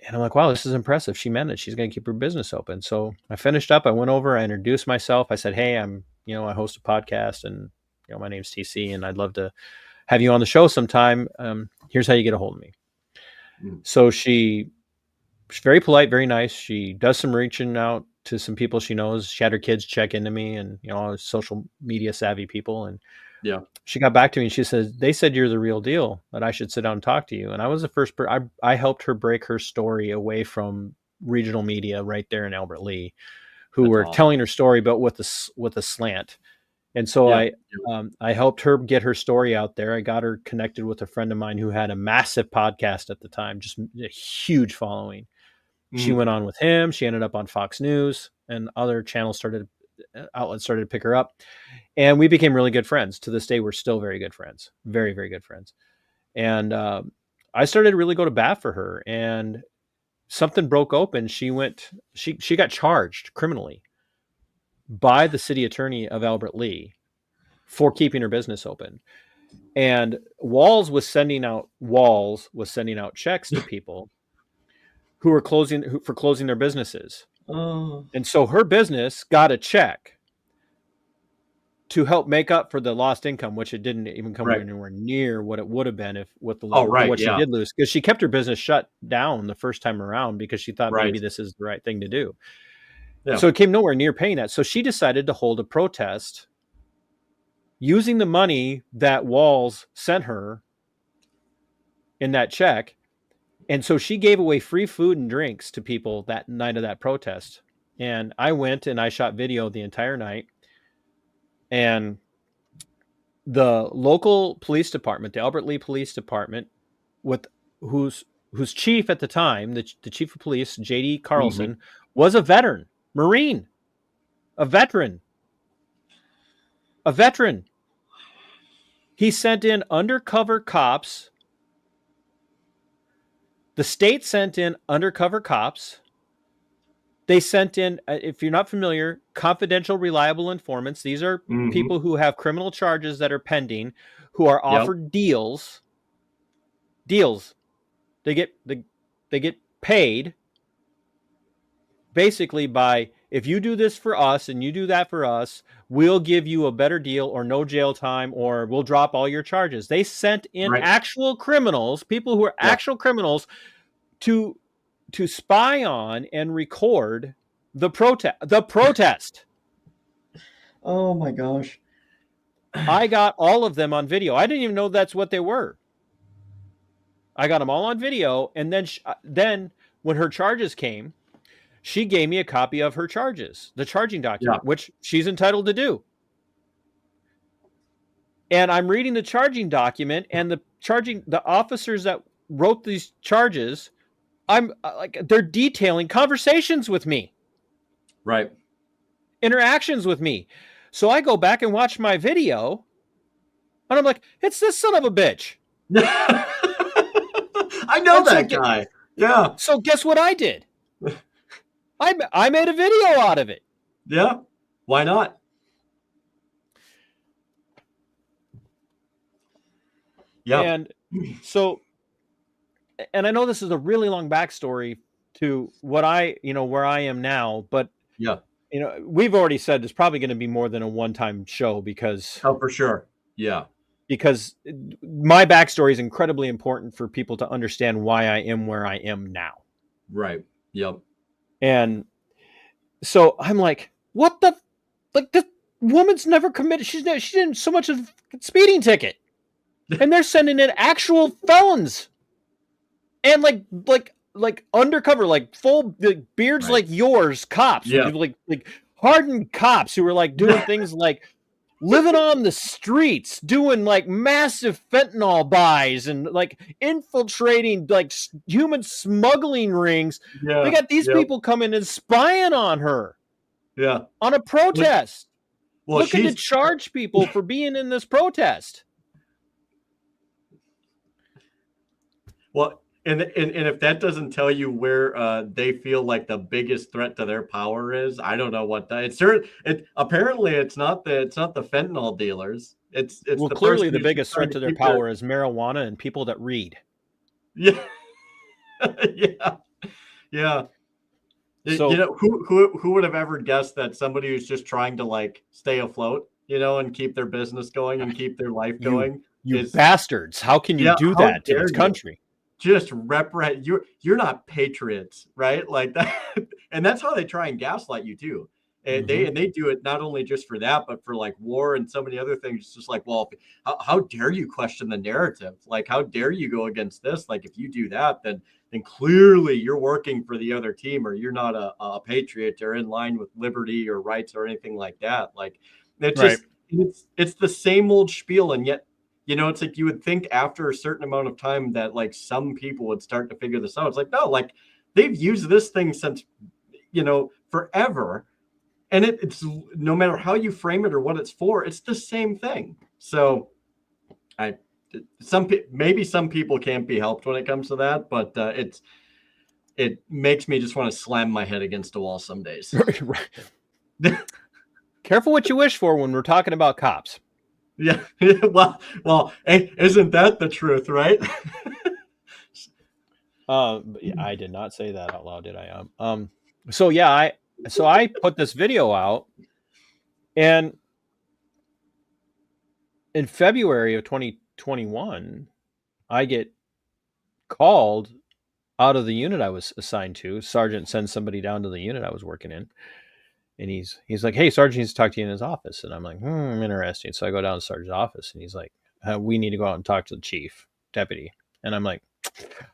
I'm like, wow, this is impressive. She meant it. She's going to keep her business open. So I finished up. I went over. I introduced myself. I said, hey, I'm I host a podcast, and my name's TC, and I'd love to have you on the show sometime. Here's how you get a hold of me. So she's very polite, very nice. She does some reaching out to some people she knows. She had her kids check into me, and social media savvy people. And she got back to me and she says, they said you're the real deal, that I should sit down and talk to you. And I was the first I helped her break her story away from regional media right there in Albert Lea, who were telling her story, but with a slant. And so I helped her get her story out there. I got her connected with a friend of mine who had a massive podcast at the time, just a huge following. She went on with him. She ended up on Fox News, and other outlets started to pick her up. And we became really good friends. To this day, we're still very good friends, very, very good friends. And I started to really go to bat for her, and something broke open. She got charged criminally by the city attorney of Albert Lea for keeping her business open. And Walls was sending out checks to people who were closing their businesses. And so her business got a check to help make up for the lost income, which it didn't even come anywhere near what it would have been she did lose, because she kept her business shut down the first time around because she thought maybe this is the right thing to do. Yeah. So it came nowhere near paying that. So she decided to hold a protest using the money that Walls sent her in that check. And so she gave away free food and drinks to people that night of that protest. And I went and I shot video the entire night. And the local police department, the Albert Lea Police Department, with whose chief at the time, the chief of police, J.D. Carlson, was a veteran, Marine, a veteran. He sent in undercover cops. The state sent in undercover cops. They sent in, if you're not familiar, confidential, reliable informants. These are people who have criminal charges that are pending, who are offered deals. They get paid basically by, if you do this for us and you do that for us, we'll give you a better deal or no jail time, or we'll drop all your charges. They sent in actual criminals, people who are actual criminals, to spy on and record the protest. Oh my gosh. I got all of them on video. I didn't even know that's what they were. I got them all on video. And then when her charges came, she gave me a copy of her charges, the charging document, which she's entitled to do. And I'm reading the charging document, and the officers that wrote these charges, they're detailing conversations with me. Right. Interactions with me. So I go back and watch my video, and I'm like, it's this son of a bitch. I know that guy. Yeah. So guess what I did? I made a video out of it. Yeah. Why not? Yeah. And so, and I know this is a really long backstory to where I am now, but we've already said it's probably going to be more than a one-time show, because for sure. Yeah. Because my backstory is incredibly important for people to understand why I am where I am now. Right. Yep. And so I'm like, what the, this woman's never committed. She didn't so much as a speeding ticket, and they're sending in actual felons, and like undercover, like full beards like yours, cops, like hardened cops who were like doing things like living on the streets, doing like massive fentanyl buys and like infiltrating like human smuggling rings. They got these people coming and spying on her. Yeah. On a protest. Looking to charge people for being in this protest. Well, and if that doesn't tell you where they feel like the biggest threat to their power is, I don't know what that. Apparently it's not the fentanyl dealers. It's clearly the biggest threat to their power is marijuana and people that read. Yeah. Yeah. You So know, who would have ever guessed that somebody who's just trying to like stay afloat, you know, and keep their business going and keep their life you going you is, bastards, how can you yeah, do how that to this dare you? country? Just represent, you're not patriots, right? Like that. And that's how they try and gaslight you too. And Mm-hmm. they do it not only just for that, but for like war and so many other things. It's just like, well, how dare you question the narrative? Like, how dare you go against this? Like, if you do that, then clearly you're working for the other team, or you're not a patriot or in line with liberty or rights or anything like that. Like, it's Right. just it's the same old spiel, and yet, you know, it's like you would think after a certain amount of time that like some people would start to figure this out. It's like, no, like they've used this thing since, you know, forever. And it's no matter how you frame it or what it's for, it's the same thing. So I, maybe some people can't be helped when it comes to that, but it makes me just want to slam my head against a wall some days. Careful what you wish for when we're talking about cops. Yeah. Well, isn't that the truth, right? Yeah, I did not say that out loud, did I? So yeah, I put this video out, and in February of 2021, I get called out of the unit I was assigned to. Sergeant sends somebody down to the unit I was working in, and he's like, "Hey, Sergeant needs to talk to you in his office." And I'm like, interesting. So I go down to Sergeant's office, and he's like, "We need to go out and talk to the chief deputy." And I'm like,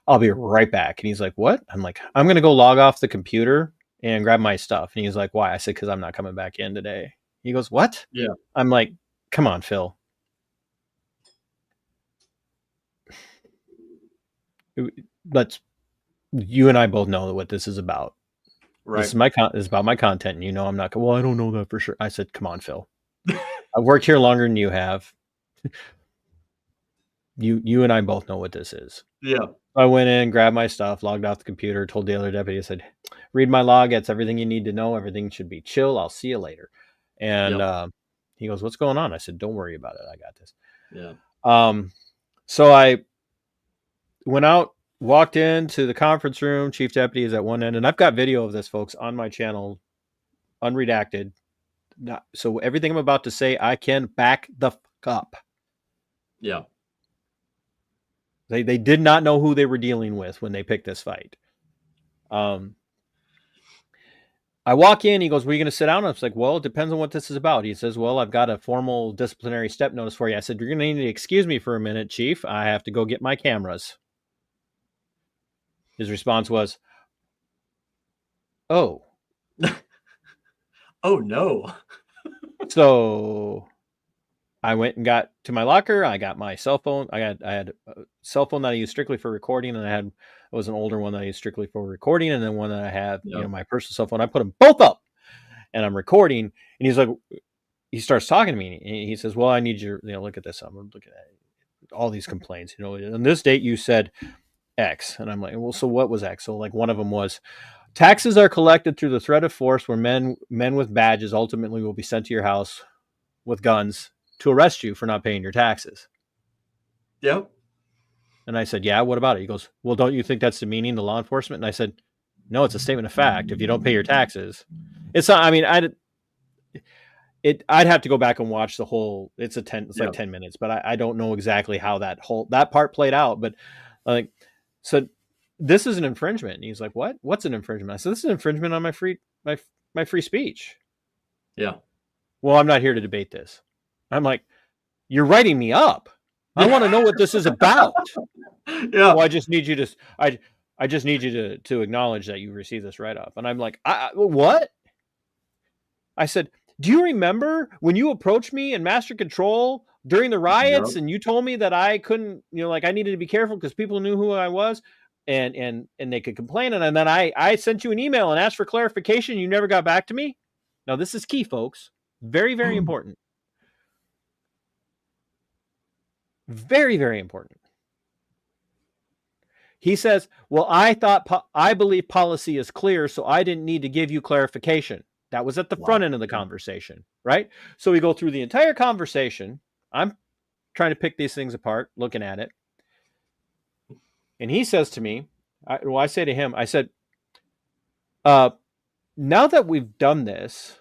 "I'll be right back." And he's like, "What?" I'm like, "I'm gonna go log off the computer and grab my stuff." And he's like, "Why?" I said, "Because I'm not coming back in today." He goes, "What?" Yeah. I'm like, "Come on, Phil. Let's you and I both know what this is about. Right. This is this is about my content, and you know I'm not. Well, I don't know that for sure." I said, "Come on, Phil. I've worked here longer than you have. You and I both know what this is." Yeah. I went in, grabbed my stuff, logged off the computer, told the other deputy, I said, "Read my log. That's everything you need to know. Everything should be chill. I'll see you later." And Yep. he goes, "What's going on?" I said, "Don't worry about it. I got this." Yeah. So I went out, walked into the conference room. Chief deputy is at one end, and I've got video of this, folks, on my channel, unredacted. So everything I'm about to say, I can back the fuck up. Yeah. They did not know who they were dealing with when they picked this fight. I walk in, he goes, "Were you going to sit down?" I was like, "Well, it depends on what this is about." He says, "Well, I've got a formal disciplinary step notice for you." I said, "You're going to need to excuse me for a minute, Chief. I have to go get my cameras." His response was, "Oh." Oh no. So I went and got to my locker. I got my cell phone. I had a cell phone that I used strictly for recording, and it was an older one that I used strictly for recording, and then one that I had, Yeah. my personal cell phone. I put them both up, and I'm recording. And he's like, he starts talking to me, and he says, "Well, I need your, look at this. I'm looking at all these complaints. On this date you said X," and I'm like, "Well, so what was X?" So like one of them was, "Taxes are collected through the threat of force, where men with badges ultimately will be sent to your house with guns to arrest you for not paying your taxes." Yep. And I said, "Yeah, what about it?" He goes, "Well, don't you think that's demeaning to law enforcement?" And I said, "No, it's a statement of fact. If you don't pay your taxes, it's not, I mean, I'd have to go back and watch the whole. It's like 10 minutes, but I don't know exactly how that part played out. But like, so this is an infringement." And he's like, "What? What's an infringement?" I said, "This is an infringement on my free speech." Yeah. "Well, I'm not here to debate this." I'm like, "You're writing me up. I want to know what this is about." Yeah. "Well, I just need you to, I just need you to acknowledge that you received this write up." And I'm like, "What?" I said, "Do you remember when you approached me in Master Control during the riots, Yep. and you told me that I couldn't, like I needed to be careful because people knew who I was, and they could complain, and then I sent you an email and asked for clarification. You never got back to me." Now this is key, folks. Very, very important. Very, very important. He says, "Well, I believe policy is clear, so I didn't need to give you clarification." That was at the front Wow. end of the conversation, right? So we go through the entire conversation. I'm trying to pick these things apart, looking at it. And he says to me, I say to him, I said, now that we've done this,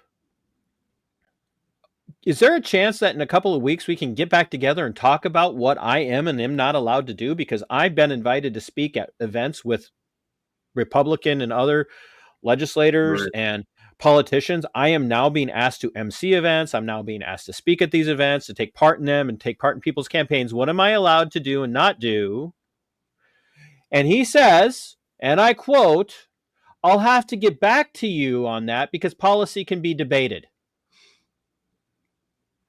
is there a chance that in a couple of weeks we can get back together and talk about what I am and am not allowed to do? Because I've been invited to speak at events with Republican and other legislators Right. and politicians. I am now being asked to MC events. I'm now being asked to speak at these events, to take part in them and take part in people's campaigns. What am I allowed to do and not do? And he says, and I quote, "I'll have to get back to you on that because policy can be debated."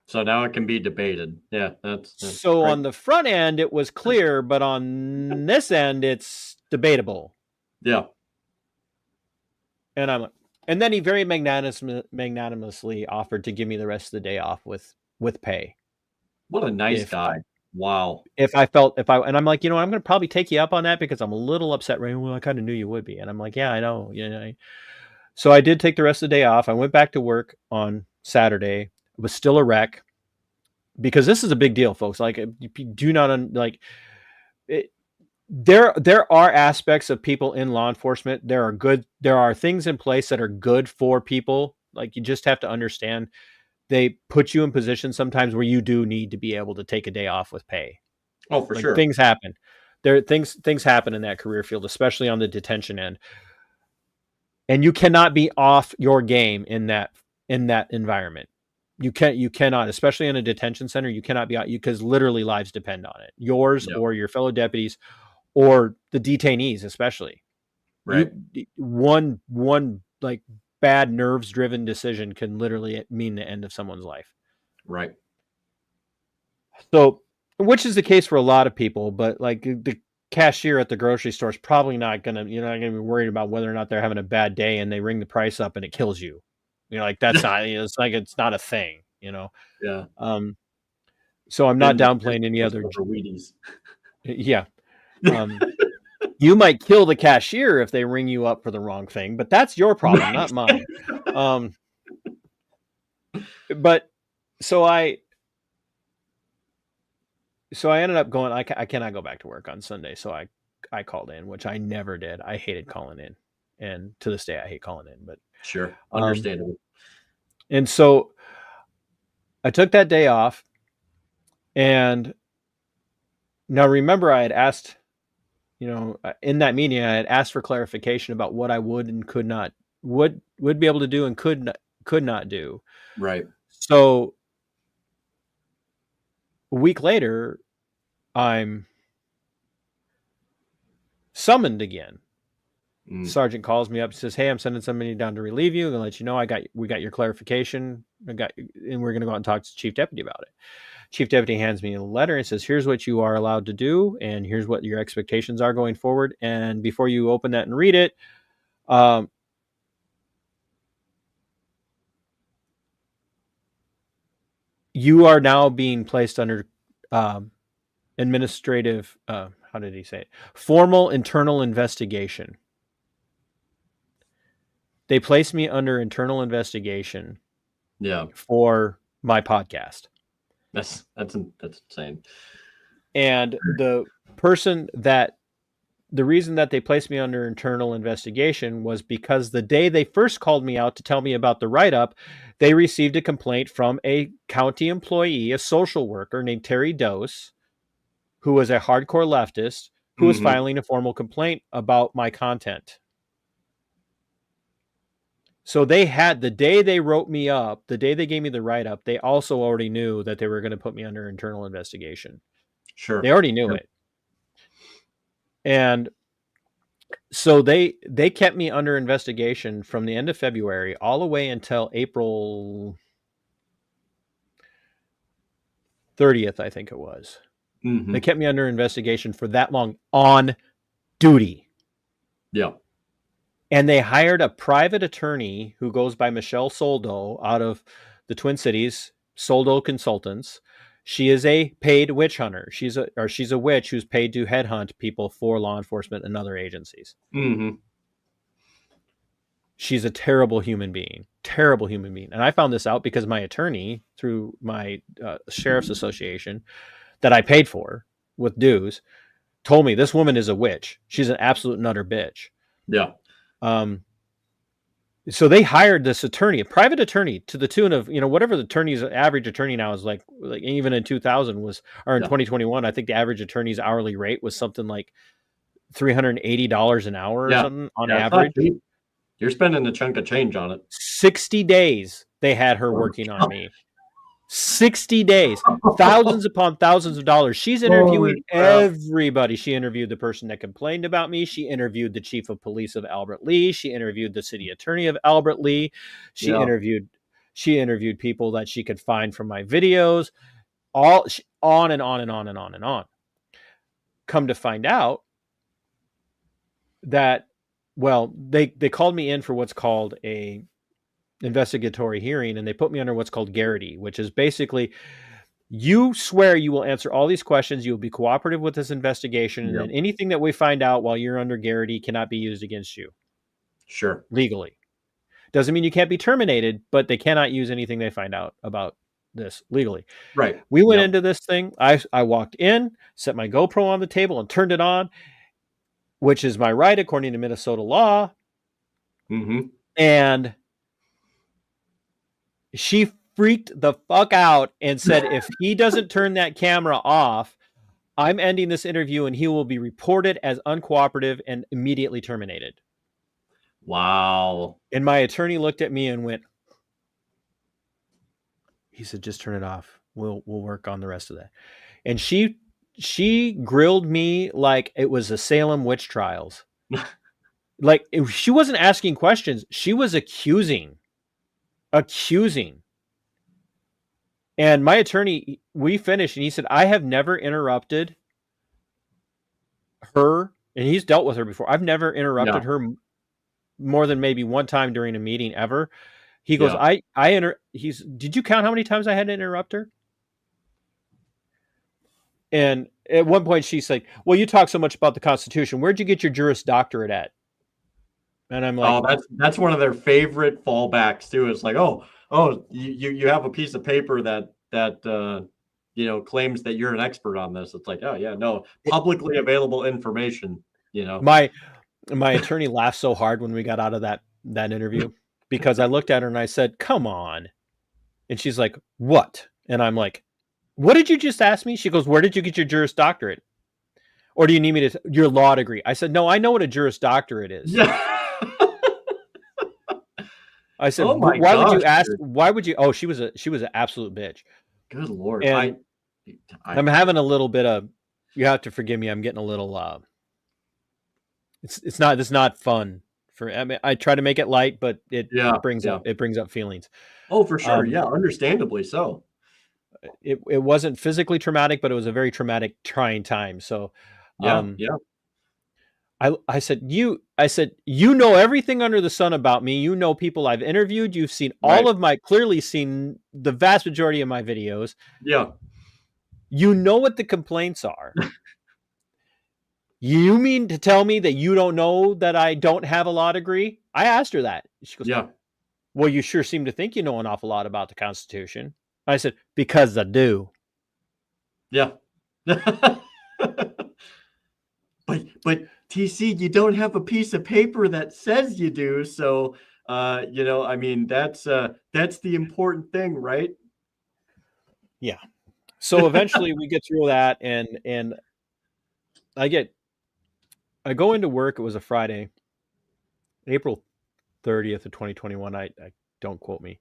So now it can be debated. Yeah, that's So great. on the front end, it was clear, but on this end, it's debatable. Yeah. And then he very magnanimously offered to give me the rest of the day off with pay. What a nice If guy. Wow. and I'm like, I'm going to probably take you up on that because I'm a little upset. Right? Well, I kind of knew you would be. And I'm like, yeah, I know. So I did take the rest of the day off. I went back to work on Saturday. It was still a wreck because this is a big deal, folks. Like, you do not like it. There are aspects of people in law enforcement. There are things in place that are good for people. Like, you just have to understand they put you in positions sometimes where you do need to be able to take a day off with pay. Oh, for Like, sure. things happen. Things happen in that career field, especially on the detention end. And you cannot be off your game in that environment. You cannot, especially in a detention center, you cannot be out because literally lives depend on it. Yours Yep. or your fellow deputies or the detainees, especially. Right. One like bad nerves driven decision can literally mean the end of someone's life. Right. So, which is the case for a lot of people, but like the cashier at the grocery store is probably not gonna, you're not gonna be worried about whether or not they're having a bad day and they ring the price up and it kills you. Like, that's not, it's like, it's not a thing. Yeah. So I'm not Then the downplaying any other. over Wheaties. Yeah. You might kill the cashier if they ring you up for the wrong thing, but that's your problem, not mine. But so I ended up going, I cannot go back to work on Sunday. So I called in, which I never did. I hated calling in. And to this day, I hate calling in, but Sure. Understandable. And so I took that day off. And now remember, I had asked, in that meeting, I had asked for clarification about what I would and could not, would be able to do and could not do. Right. So a week later, I'm summoned again. Sergeant calls me up and says, "Hey, I'm sending somebody down to relieve you. I'm gonna let you know we got your clarification. And we're gonna go out and talk to the chief deputy about it." Chief deputy hands me a letter and says, "Here's what you are allowed to do, and here's what your expectations are going forward. And before you open that and read it, you are now being placed under administrative, how did he say it? Formal internal investigation." They placed me under internal investigation. Yeah. For my podcast. That's insane. And the reason that they placed me under internal investigation was because the day they first called me out to tell me about the write-up, they received a complaint from a county employee, a social worker named Terry Dose, who was a hardcore leftist, who was filing a formal complaint about my content. So they had, the day they wrote me up, the day they gave me the write-up, they also already knew that they were going to put me under internal investigation. Sure. They already knew it. And so they kept me under investigation from the end of February all the way until April 30th, I think it was. They kept me under investigation for that long on duty. Yeah. And they hired a private attorney who goes by Michelle Soldo out of the Twin Cities, Soldo Consultants. She is a paid witch hunter. She's a witch who's paid to headhunt people for law enforcement and other agencies. She's a terrible human being. And I found this out because my attorney, through my sheriff's association that I paid for with dues, told me this woman is a witch. She's an absolute nutter bitch. Yeah. So they hired this attorney, a private attorney, to the tune of, whatever the attorney's average attorney now is like even in 2000 was, or in 2021, I think the average attorney's hourly rate was something like $380 an hour or something on It's not average. cheap. You're spending a chunk of change on it. 60 days they had her working on me. 60 days, thousands upon thousands of dollars. She's interviewing everybody. She interviewed the person that complained about me. She interviewed the chief of police of Albert Lea. She interviewed the city attorney of Albert Lea. She interviewed people that she could find from my videos, on and on and on and on and on. Come to find out that, well, they called me in for what's called a investigatory hearing, and they put me under what's called garrity, which is basically, you swear you will answer all these questions, you will be cooperative with this investigation, and then anything that we find out while you're under garrity cannot be used against you. Sure. Legally. Doesn't mean you can't be terminated, but they cannot use anything they find out about this legally. Right. We went into this thing. I walked in, set my GoPro on the table and turned it on, which is my right according to Minnesota law. Mm-hmm. And she freaked the fuck out and said, if he doesn't turn that camera off, I'm ending this interview and he will be reported as uncooperative and immediately terminated. Wow. And my attorney looked at me and went, he said, just turn it off. We'll work on the rest of that. And she grilled me like it was the Salem witch trials. Like, she wasn't asking questions. She was accusing. And my attorney, we finished, and he said, I have never interrupted her, and he's dealt with her before. I've never interrupted her more than maybe one time during a meeting ever. He goes, did you count how many times I had to interrupt her? And at one point she's like, well, you talk so much about the Constitution. Where'd you get your Juris Doctorate at? And I'm like, oh, that's one of their favorite fallbacks too. It's like, you have a piece of paper that claims that you're an expert on this. It's like, oh yeah, no, publicly available information. My attorney laughed so hard when we got out of that interview because I looked at her and I said, come on. And she's like, what? And I'm like, what did you just ask me? She goes, where did you get your Juris Doctorate? Or do you need me to your law degree? I said, no, I know what a Juris Doctorate is. Yeah. I said, why would you ask? Dude. Why would you? Oh, she was an absolute bitch. Good Lord. And I'm having a little bit of, you have to forgive me. I'm getting a little, it's not fun I try to make it light, but it brings up feelings. Oh, for sure. Understandably so. It wasn't physically traumatic, but it was a very traumatic, trying time. So, I said, you know everything under the sun about me. You know people I've interviewed. You've seen clearly seen the vast majority of my videos. Yeah. You know what the complaints are. You mean to tell me that you don't know that I don't have a law degree? I asked her that. She goes, yeah. Well, you sure seem to think you know an awful lot about the Constitution. I said, because I do. Yeah. But TC, you don't have a piece of paper that says you do. So, I mean, that's the important thing, right? Yeah. So eventually we get through that and I go into work. It was a Friday, April 30th of 2021. I don't quote me.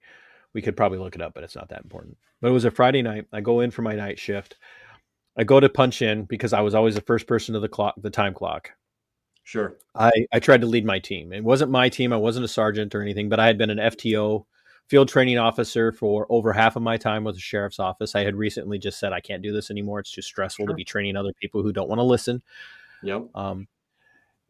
We could probably look it up, but it's not that important. But it was a Friday night. I go in for my night shift. I go to punch in because I was always the first person to the time clock. Sure. I tried to lead my team. It wasn't my team. I wasn't a sergeant or anything, but I had been an FTO, field training officer, for over half of my time with the sheriff's office. I had recently just said, I can't do this anymore. It's too stressful to be training other people who don't want to listen. Yep.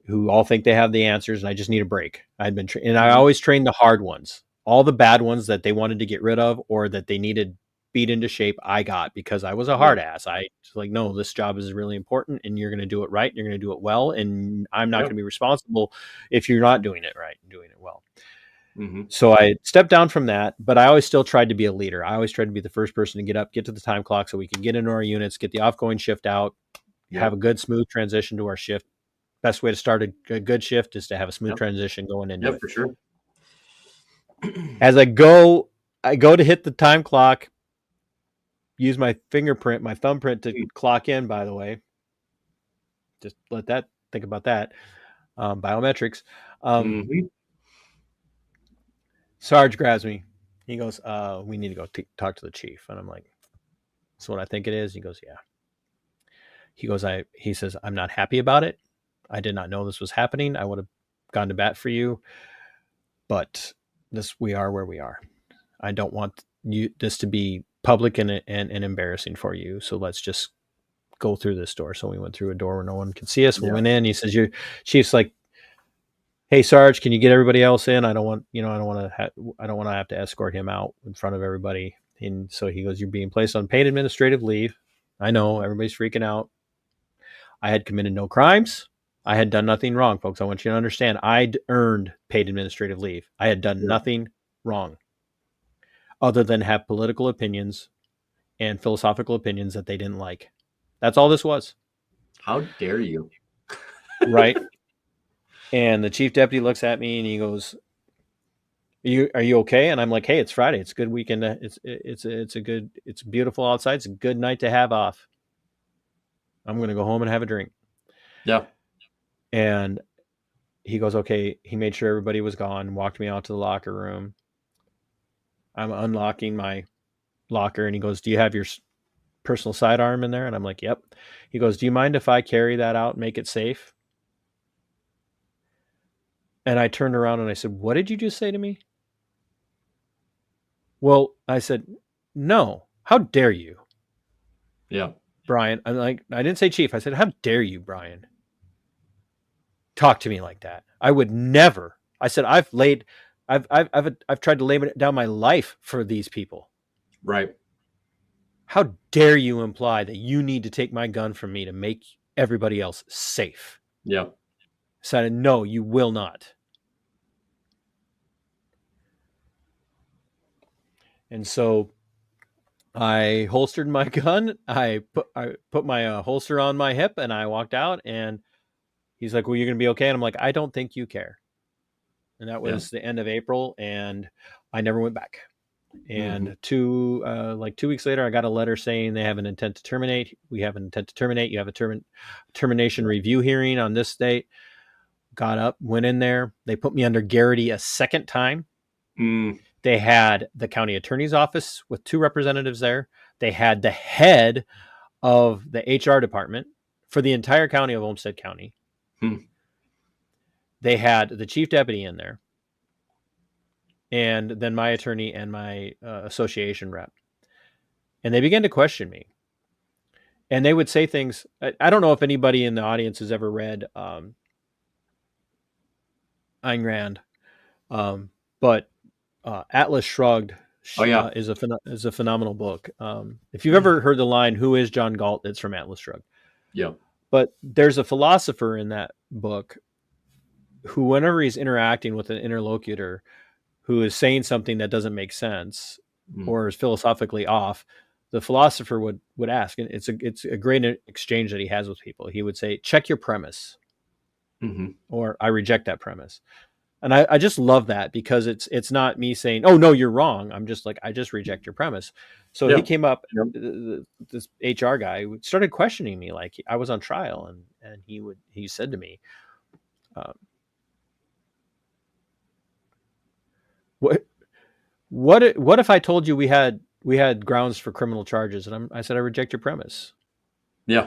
Who all think they have the answers, and I just need a break. And I always trained the hard ones. All the bad ones that they wanted to get rid of or that they needed beat into shape, I got, because I was a hard ass. I was like, no, this job is really important and you're going to do it right. You're going to do it well. And I'm not going to be responsible if you're not doing it right and doing it well. Mm-hmm. So I stepped down from that, but I always still tried to be a leader. I always tried to be the first person to get up, get to the time clock so we can get into our units, get the off-going shift out, have a good, smooth transition to our shift. Best way to start a good shift is to have a smooth transition going into it. For sure. As I go to hit the time clock, use my fingerprint, my thumbprint to clock in, by the way. Just think about that. Biometrics. Sarge grabs me. He goes, we need to go talk to the chief. And I'm like, that's what I think it is. He goes, yeah. He says, I'm not happy about it. I did not know this was happening. I would have gone to bat for you, but we are where we are. I don't want this to be public and embarrassing for you. So let's just go through this door. So we went through a door where no one could see us. We went in. He says, your chief's like, hey, Sarge, can you get everybody else in? I don't want to have to escort him out in front of everybody. And so he goes, you're being placed on paid administrative leave. I know everybody's freaking out. I had committed no crimes. I had done nothing wrong, folks. I want you to understand. I'd earned paid administrative leave. I had done nothing wrong other than have political opinions and philosophical opinions that they didn't like. That's all this was. How dare you? Right. And the chief deputy looks at me and he goes, are you okay? And I'm like, hey, it's Friday. It's a good weekend. It's beautiful outside. It's a good night to have off. I'm going to go home and have a drink. Yeah. And he goes, okay. He made sure everybody was gone, walked me out to the locker room. I'm unlocking my locker and he goes, do you have your personal sidearm in there? And I'm like, yep. He goes, do you mind if I carry that out and make it safe? And I turned around and I said, what did you just say to me? Well, I said, no. How dare you? Yeah. Brian, I'm like, I didn't say chief. I said, how dare you, Brian? Talk to me like that. I would never. I said, I've tried to lay down my life for these people. Right. How dare you imply that you need to take my gun from me to make everybody else safe? Yeah. I said, no, you will not. And so I holstered my gun. I put my holster on my hip and I walked out and he's like, well, you're going to be okay. And I'm like, I don't think you care. And that was the end of April and I never went back. And 2 weeks later, I got a letter saying they have an intent to terminate. We have an intent to terminate. You have a termination review hearing on this date. Got up, went in there. They put me under Garrity a second time. They had the county attorney's office with 2 representatives there. They had the head of the HR department for the entire county of Olmsted County. They had the chief deputy in there. And then my attorney and my association rep. And they began to question me. And they would say things. I don't know if anybody in the audience has ever read Ayn Rand, but Atlas Shrugged is a phenomenal book. If you've ever heard the line, who is John Galt? It's from Atlas Shrugged. Yeah. But there's a philosopher in that book who, whenever he's interacting with an interlocutor who is saying something that doesn't make sense or is philosophically off, the philosopher would ask, and it's a great exchange that he has with people. He would say, check your premise, or I reject that premise. And I just love that because it's not me saying, oh, no, you're wrong. I'm just like, I just reject your premise. So he came up, this HR guy started questioning me like I was on trial. And he said to me, what if I told you we had grounds for criminal charges? And I said, I reject your premise. Yeah.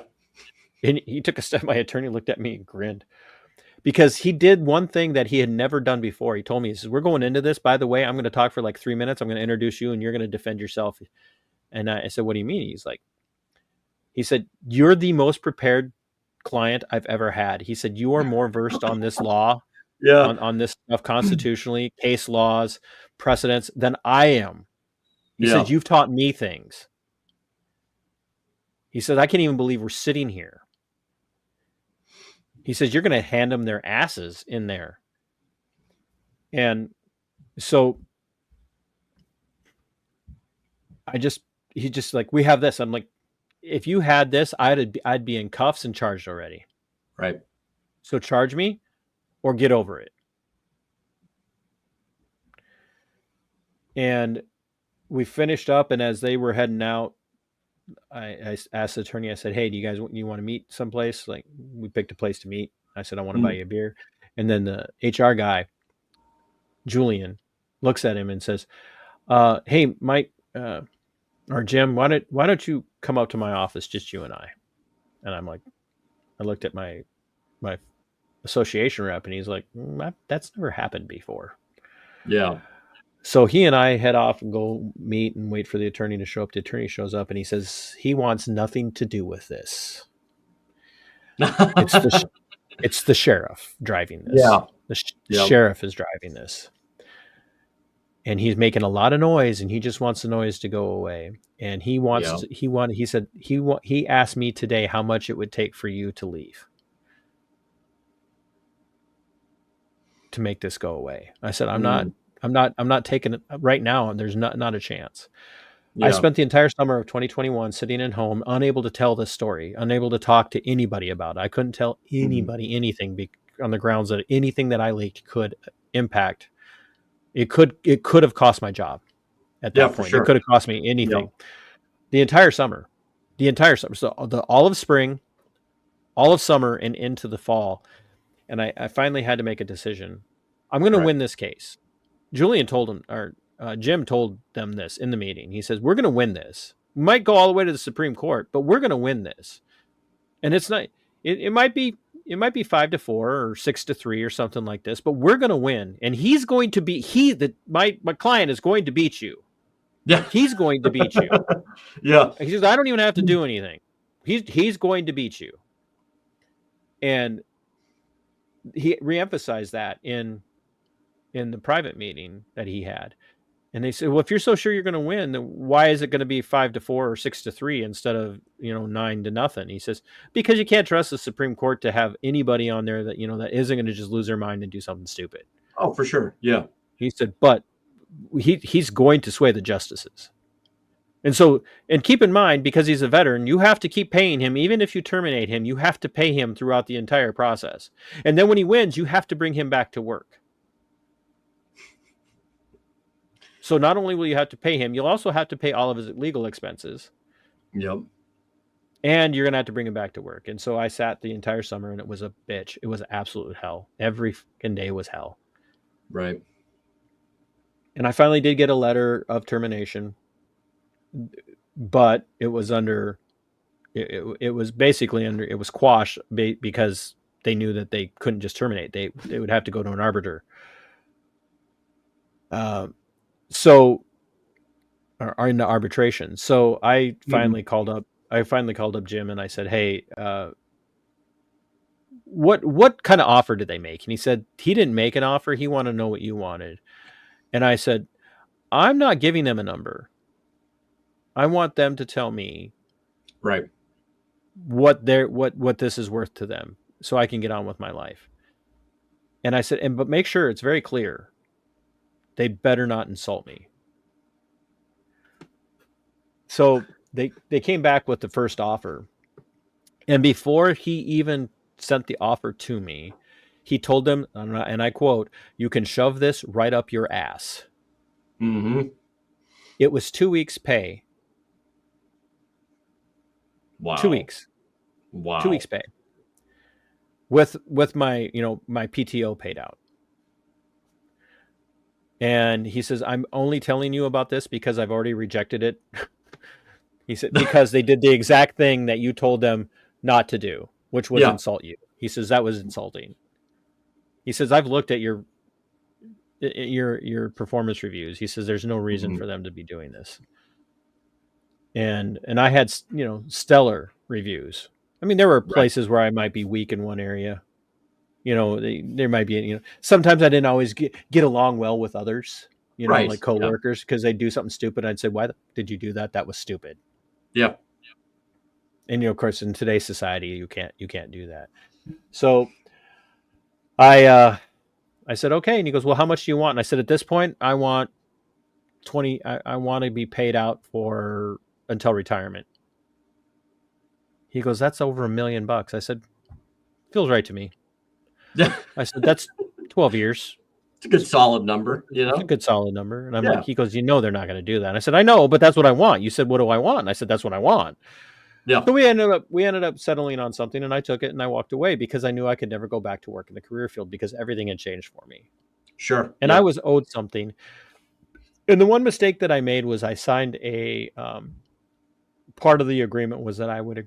And he took a step. My attorney looked at me and grinned. Because he did one thing that he had never done before. He told me, he says, we're going into this. By the way, I'm going to talk for like 3 minutes. I'm going to introduce you and you're going to defend yourself. And I said, what do you mean? He said, you're the most prepared client I've ever had. He said, you are more versed on this law, on this stuff constitutionally, case laws, precedents than I am. He said, you've taught me things. He said, I can't even believe we're sitting here. He says, you're going to hand them their asses in there. And so he just like, we have this. I'm like, if you had this, I'd be in cuffs and charged already. Right. So charge me or get over it. And we finished up, and as they were heading out, I asked the attorney, I said, hey, do you want to meet someplace? Like, we picked a place to meet. I said, I want to buy Mm. you a beer. And then the HR guy, Julian, looks at him and says, hey, Mike, or Jim, why don't you come up to my office, just you and I? And I'm like, I looked at my association rep, and he's like, that's never happened before. Yeah. So he and I head off and go meet and wait for the attorney to show up. The attorney shows up and he says he wants nothing to do with this. It's the sheriff driving this. Yeah. The Yeah. sheriff is driving this, and he's making a lot of noise, and he just wants the noise to go away. And he Yeah. said he asked me today how much it would take for you to leave to make this go away. I said, I'm not taking it right now. And there's not a chance. I Yeah. spent the entire summer of 2021 sitting at home, unable to tell this story, unable to talk to anybody about it. I couldn't tell anybody anything on the grounds that anything that I leaked could impact. It could have cost my job at that For point. sure. It could have cost me anything. The entire summer. So all of spring, all of summer, and into the fall. And I finally had to make a decision. I'm going to win this case. Julian told him, or Jim told them this in the meeting. He says, we're going to win this. We might go all the way to the Supreme Court, but we're going to win this. And it's not, it might be 5-4 or 6-3 or something like this, but we're going to win. And he's going to be, my client is going to beat you. Yeah. He's going to beat you. Yeah. He says, I don't even have to do anything. He's going to beat you. And he reemphasized that in the private meeting that he had. And they said, well, if you're so sure you're going to win, then why is it going to be 5-4 or 6-3 instead of, 9-0? He says, because you can't trust the Supreme Court to have anybody on there that, that isn't going to just lose their mind and do something stupid. Oh, for sure. Yeah. He said, but he's going to sway the justices. And keep in mind, because he's a veteran, you have to keep paying him. Even if you terminate him, you have to pay him throughout the entire process. And then when he wins, you have to bring him back to work. So not only will you have to pay him, you'll also have to pay all of his legal expenses. Yep. And you're going to have to bring him back to work. And so I sat the entire summer, and it was a bitch. It was absolute hell. Every fucking day was hell. Right. And I finally did get a letter of termination, but it was under, it was basically under, it was quashed because they knew that they couldn't just terminate. They would have to go to an arbiter. So, or in the arbitration. So I finally called up Jim, and I said, hey, what kind of offer did they make? And he said he didn't make an offer. He wanted to know what you wanted. And I said, I'm not giving them a number. I want them to tell me right what this is worth to them, so I can get on with my life. And I said, but make sure it's very clear. They better not insult me. So they came back with the first offer. And before he even sent the offer to me, he told them, and I quote, you can shove this right up your ass. Mm-hmm. It was 2 weeks pay. Wow. 2 weeks. Wow. 2 weeks pay. With my, my PTO paid out. And he says, I'm only telling you about this because I've already rejected it. He said, because they did the exact thing that you told them not to do, which was insult you. He says, that was insulting. He says, I've looked at your performance reviews. He says, there's no reason for them to be doing this. And I had, stellar reviews. I mean, there were places where I might be weak in one area. There might be, sometimes I didn't always get along well with others, like coworkers, because they do something stupid. I'd say, why did you do that? That was stupid. Yeah. And, of course, in today's society, you can't do that. So I said, okay. And he goes, well, how much do you want? And I said, at this point, I want 20. I want to be paid out until retirement. He goes, that's over $1 million. I said, feels right to me. Yeah. I said, that's 12 years. It's a good solid number, you It's a know? good solid number. And I'm Yeah. like, he goes, they're not going to do that. And I said, I know, but that's what I want. You said, what do I want? And I said, that's what I want. Yeah. So we ended up settling on something, and I took it and I walked away because I knew I could never go back to work in the career field because everything had changed for me. Sure. And I Yeah. was owed something. And the one mistake that I made was I signed a part of the agreement was that I would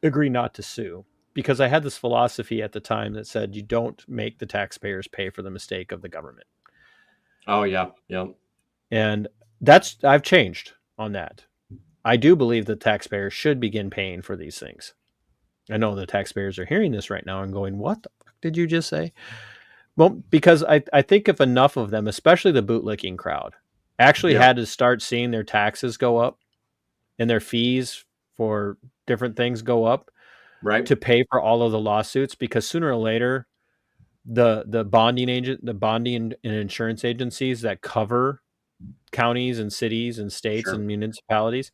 agree not to sue because I had this philosophy at the time that said you don't make the taxpayers pay for the mistake of the government. Oh yeah. Yeah. And I've changed on that. I do believe that taxpayers should begin paying for these things. I know the taxpayers are hearing this right now and going, what the fuck did you just say? Well, because I think if enough of them, especially the bootlicking crowd, actually Yeah. had to start seeing their taxes go up and their fees for different things go up Right. to pay for all of the lawsuits, because sooner or later the bonding and insurance agencies that cover counties and cities and states Sure. and municipalities,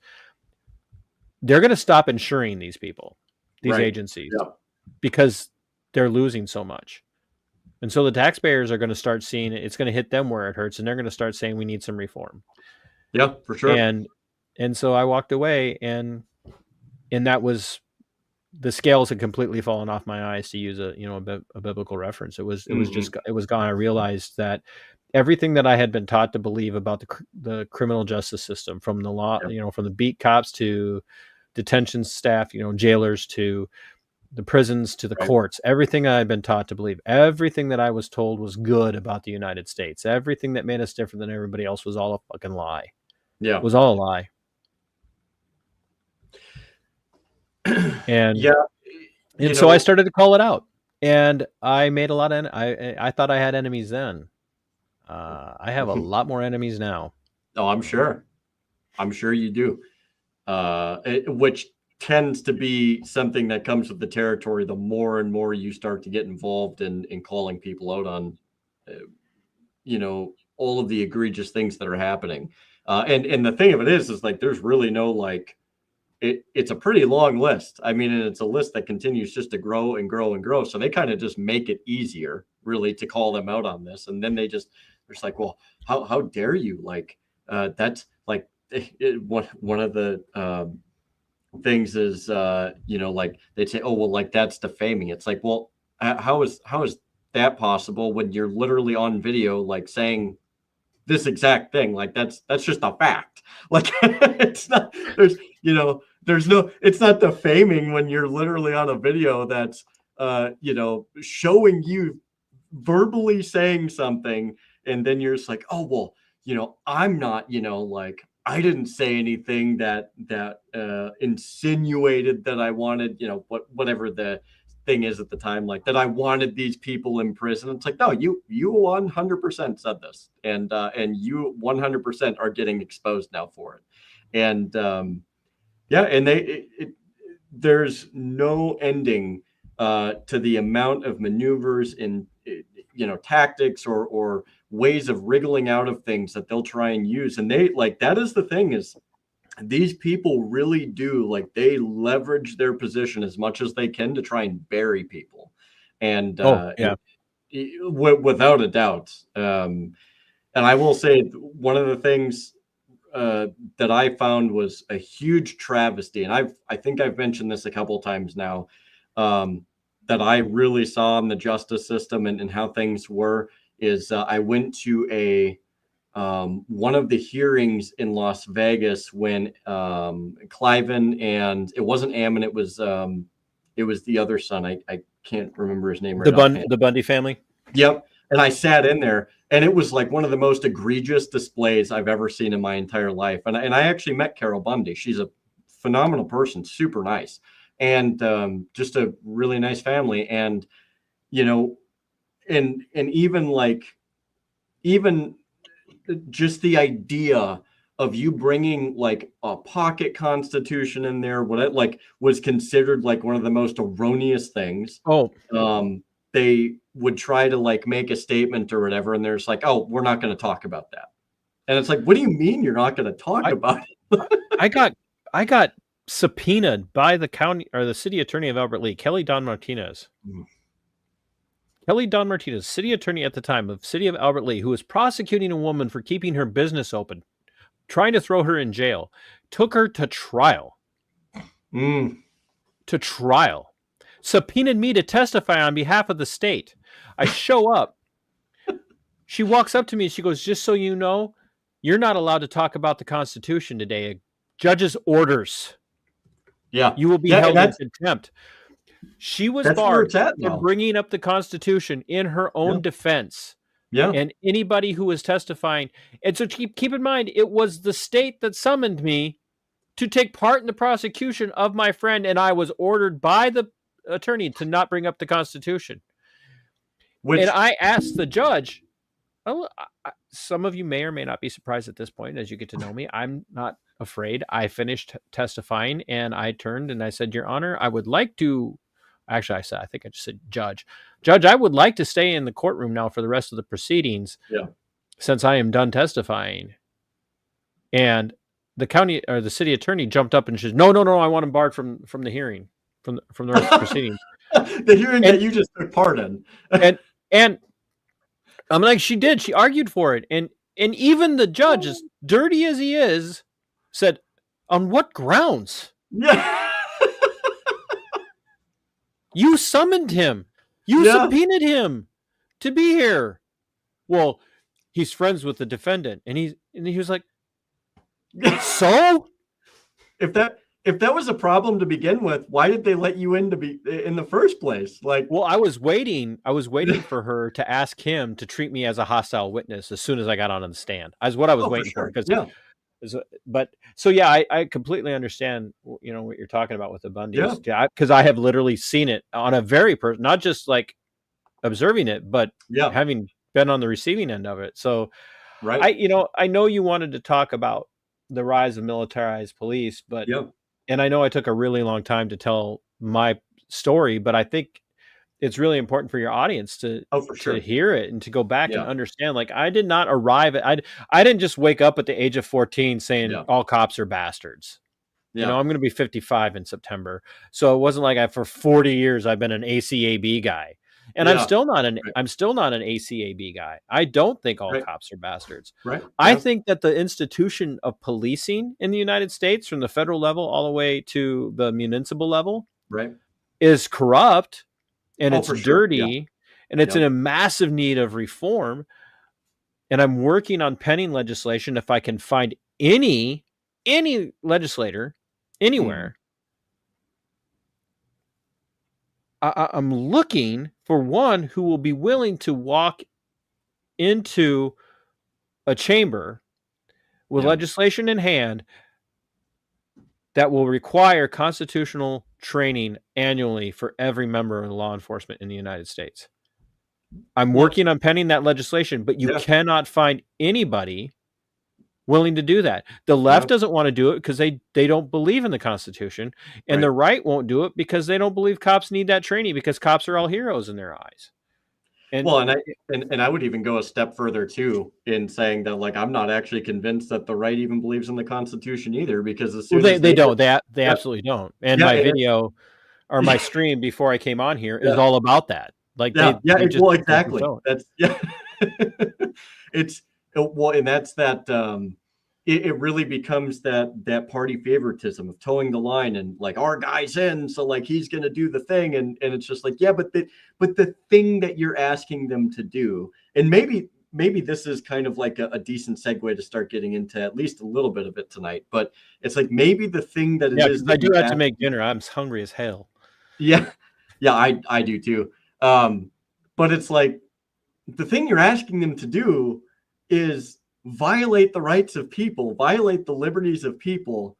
they're going to stop insuring these people, these Right. agencies, Yeah. because they're losing so much. And so the taxpayers are going to start seeing it. It's going to hit them where it hurts, and they're going to start saying we need some reform. Yeah, for sure. And so I walked away, and that was, the scales had completely fallen off my eyes, to use a biblical reference. It was Mhm. gone. I realized that everything that I had been taught to believe about the criminal justice system, from the law, Yeah. from the beat cops to detention staff, jailers, to the prisons, to the Right. courts, everything I had been taught to believe, everything that I was told was good about the United States, everything that made us different than everybody else, was all a fucking lie. It Yeah. was all a lie. And Yeah. so I started to call it out, and I made a lot of. I thought I had enemies then. I have a lot more enemies now. Oh, I'm sure. I'm sure you do. Which tends to be something that comes with the territory. The more and more you start to get involved in calling people out on, uh, all of the egregious things that are happening. And the thing of it is like there's really no like it's a pretty long list. I mean, and it's a list that continues just to grow and grow and grow. So they kind of just make it easier, really, to call them out on this. And then they're just like, well, how dare you? Like, that's like one of the things is, like they'd say, oh, well, like that's defaming. It's like, well, how is that possible when you're literally on video, like saying this exact thing? Like that's just a fact. Like it's not there's no it's not defaming when you're literally on a video that's showing you verbally saying something, and then you're just like, oh well, I'm not, like I didn't say anything that insinuated that I wanted, whatever the thing is at the time, like that I wanted these people in prison. It's like, no, you 100% said this, and you 100% are getting exposed now for it. And yeah, and there's no ending to the amount of maneuvers and tactics or ways of wriggling out of things that they'll try and use. And they like that is the thing, is these people really do, like, they leverage their position as much as they can to try and bury people. And Oh yeah. without a doubt. And I will say one of the things that I found was a huge travesty, and I think I've mentioned this a couple of times now, that I really saw in the justice system and how things were, is I went to a one of the hearings in Las Vegas when Cliven, and it wasn't Ammon, it was the other son. I can't remember his name right offhand. The Bundy family. Yep. And I sat in there, and it was like one of the most egregious displays I've ever seen in my entire life. And I actually met Carol Bundy. She's a phenomenal person, super nice, and just a really nice family. And you know, and even just the idea of you bringing like a pocket constitution in there, what it like was considered like one of the most erroneous things. Oh, They would try to like make a statement or whatever, and there's like, oh, we're not going to talk about that. And it's like, what do you mean you're not going to talk about it? I got subpoenaed by the county or the city attorney of Albert Lea, Kelly Don Martinez, Kelly Don Martinez, city attorney at the time of city of Albert Lea, who was prosecuting a woman for keeping her business open, trying to throw her in jail, took her to trial. To trial. Subpoenaed me to testify on behalf of the state. I show up. She walks up to me and she goes, just so you know, you're not allowed to talk about the Constitution today. A judge's orders. Yeah. You will be held in contempt. She was barred from bringing up the Constitution in her own defense. Yeah. And anybody who was testifying. And so keep in mind, it was the state that summoned me to take part in the prosecution of my friend, and I was ordered by the attorney to not bring up the Constitution. And I asked the judge, some of you may or may not be surprised at this point as you get to know me. I'm not afraid. I finished testifying, and I turned and I said, Your Honor, I would like to... Actually, I think I just said judge. Judge, I would like to stay in the courtroom now for the rest of the proceedings since I am done testifying. And the county or the city attorney jumped up and said, no, I want him barred from the hearing, from the rest of the proceedings. The hearing that you just took part in. and I'm like, she did. She argued for it. And even the judge, as dirty as he is, said, on what grounds? Yeah. You summoned him. You subpoenaed him to be here. Well, he's friends with the defendant. And he was like, so? If that was a problem to begin with, why did they let you in to be in the first place? Like, well, I was waiting for her to ask him to treat me as a hostile witness as soon as I got on the stand. That's what I was waiting for. But I completely understand, what you're talking about with the Bundys. Yeah, because I have literally seen it on a very not just like observing it, but having been on the receiving end of it. So, I know you wanted to talk about the rise of militarized police, but and I know I took a really long time to tell my story, but I think it's really important for your audience to hear it and to go back and understand. Like, I did not arrive at, I didn't just wake up at the age of 14 saying all cops are bastards. I'm going to be 55 in September. So it wasn't like for 40 years I've been an ACAB guy. And I'm still not an ACAB guy. I don't think all cops are bastards. I think that the institution of policing in the United States, from the federal level all the way to the municipal level, is corrupt. And it's dirty, and it's in a massive need of reform. And I'm working on penning legislation. If I can find any legislator anywhere, I'm looking for one who will be willing to walk into a chamber with legislation in hand that will require constitutional training annually for every member of law enforcement in the United States. I'm working on penning that legislation, but you cannot find anybody willing to do that. The left doesn't want to do it because they don't believe in the Constitution, and the right won't do it because they don't believe cops need that training, because cops are all heroes in their eyes. And I would even go a step further too in saying that, like, I'm not actually convinced that the right even believes in the Constitution either, because as soon as they don't, they absolutely don't. And my video or my stream before I came on here is all about that. Like, exactly. That's it's and that's that. It really becomes that party favoritism of towing the line and like, our guy's in, so like he's gonna do the thing, and it's just like, but the thing that you're asking them to do, and maybe this is kind of like a decent segue to start getting into at least a little bit of it tonight, but it's like maybe the thing that it is. I do have to make dinner. I'm hungry as hell. I do too. But it's like the thing you're asking them to do is violate the rights of people, violate the liberties of people.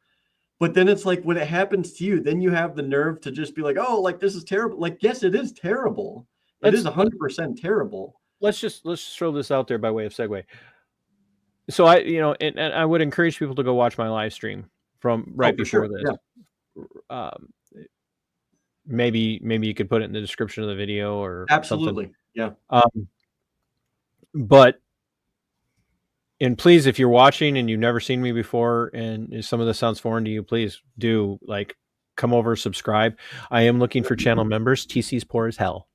But then it's like, when it happens to you, then you have the nerve to just be like, oh, like, this is terrible. Like, yes, it is terrible. It is 100% terrible. Let's just throw this out there by way of segue. So and I would encourage people to go watch my live stream from before this. Maybe you could put it in the description of the video or absolutely something. But and please, if you're watching and you've never seen me before and some of this sounds foreign to you, please do, like, come over, subscribe. I am looking for channel members. TC's poor as hell.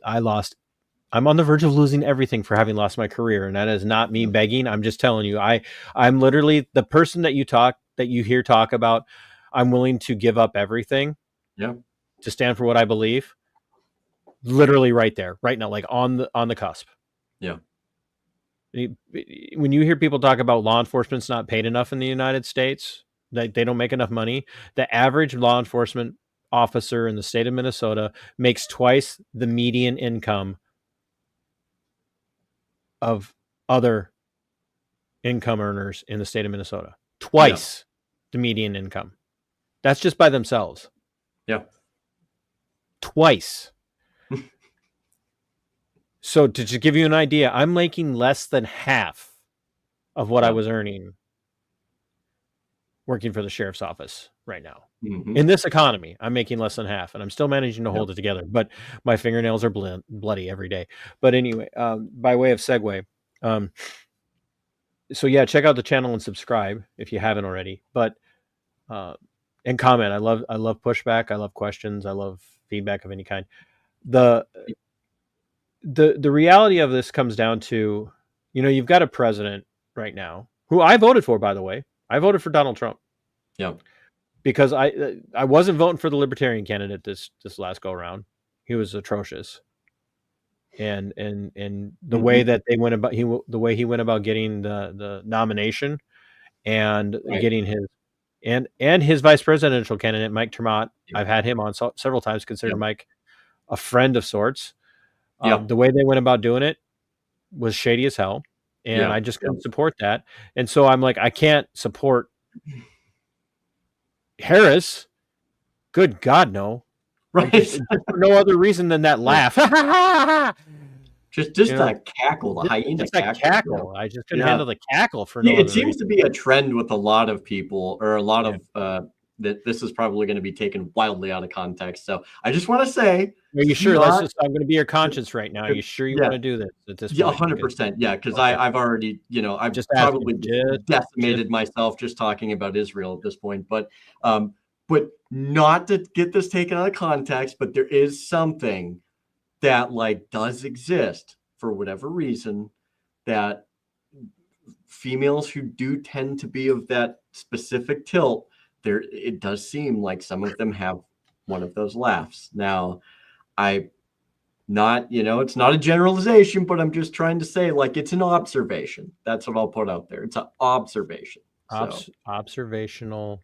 I'm on the verge of losing everything for having lost my career, and that is not me begging. I'm just telling you, I'm literally the person that you hear talk about. I'm willing to give up everything, to stand for what I believe. Literally, right there, right now, like on the cusp. Yeah. When you hear people talk about law enforcement's not paid enough in the United States, they don't make enough money. The average law enforcement officer in the state of Minnesota makes twice the median income of other income earners in the state of Minnesota. Twice the median income. That's just by themselves. Yeah. Twice. So to just give you an idea, I'm making less than half of what I was earning working for the sheriff's office right now. Mm-hmm. In this economy, I'm making less than half, and I'm still managing to hold it together, but my fingernails are bloody every day. But anyway, by way of segue, so yeah, check out the channel and subscribe if you haven't already. But and comment. I love pushback. I love questions. I love feedback of any kind. The reality of this comes down to, you've got a president right now who I voted for, by the way. I voted for Donald Trump. Yeah. Because I wasn't voting for the Libertarian candidate this last go around. He was atrocious. And the way that they went about the way he went about getting the nomination and getting his and his vice presidential candidate, Mike Tremont. I've had him on several times, considered Mike a friend of sorts. The way they went about doing it was shady as hell. And I just couldn't support that. And so I'm like, I can't support Harris. Good God, no. Right. Just for no other reason than that laugh. just that cackle, the hyena cackle. I just couldn't handle the cackle for no other reason. It seems to be a trend with a lot of people, or a lot of that this is probably going to be taken wildly out of context. So I just want to say, are you sure? I'm going to be your conscience right now. Are you sure you want to do this at this point? 100%. Yeah, because I've already, I've just probably decimated myself just talking about Israel at this point. But not to get this taken out of context, but there is something that does exist for whatever reason, that females who do tend to be of that specific tilt, it does seem like some of them have one of those laughs. Now, it's not a generalization, but I'm just trying to say, it's an observation. That's what I'll put out there. It's an observation. Observational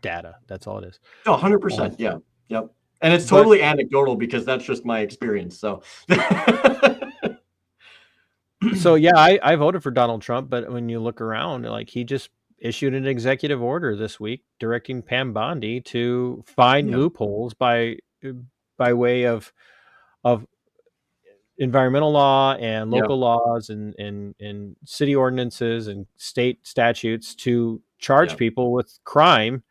data. That's all it is. 100%. Yeah. Yep. And it's totally anecdotal because that's just my experience. So, I voted for Donald Trump, but when you look around, he just issued an executive order this week directing Pam Bondi to find loopholes by way of environmental law and local laws and city ordinances and state statutes to charge people with crime,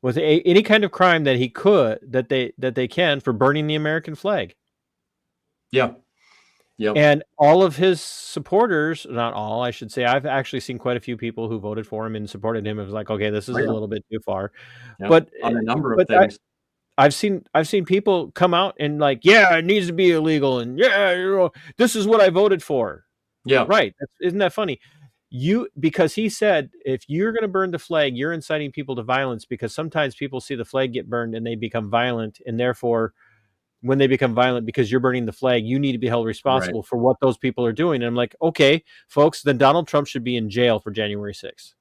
with any kind of crime that they can for burning the American flag. Yeah. Yep. And all of his supporters, not all, I should say, I've actually seen quite a few people who voted for him and supported him. It was like, okay, this is a little bit too far. But on a number of things. I've seen people come out and it needs to be illegal, and this is what I voted for. Yeah. Right. Isn't that funny? Because he said, if you're going to burn the flag, you're inciting people to violence, because sometimes people see the flag get burned and they become violent, and therefore when they become violent because you're burning the flag, you need to be held responsible for what those people are doing. And I'm like, okay, folks, then Donald Trump should be in jail for January 6th.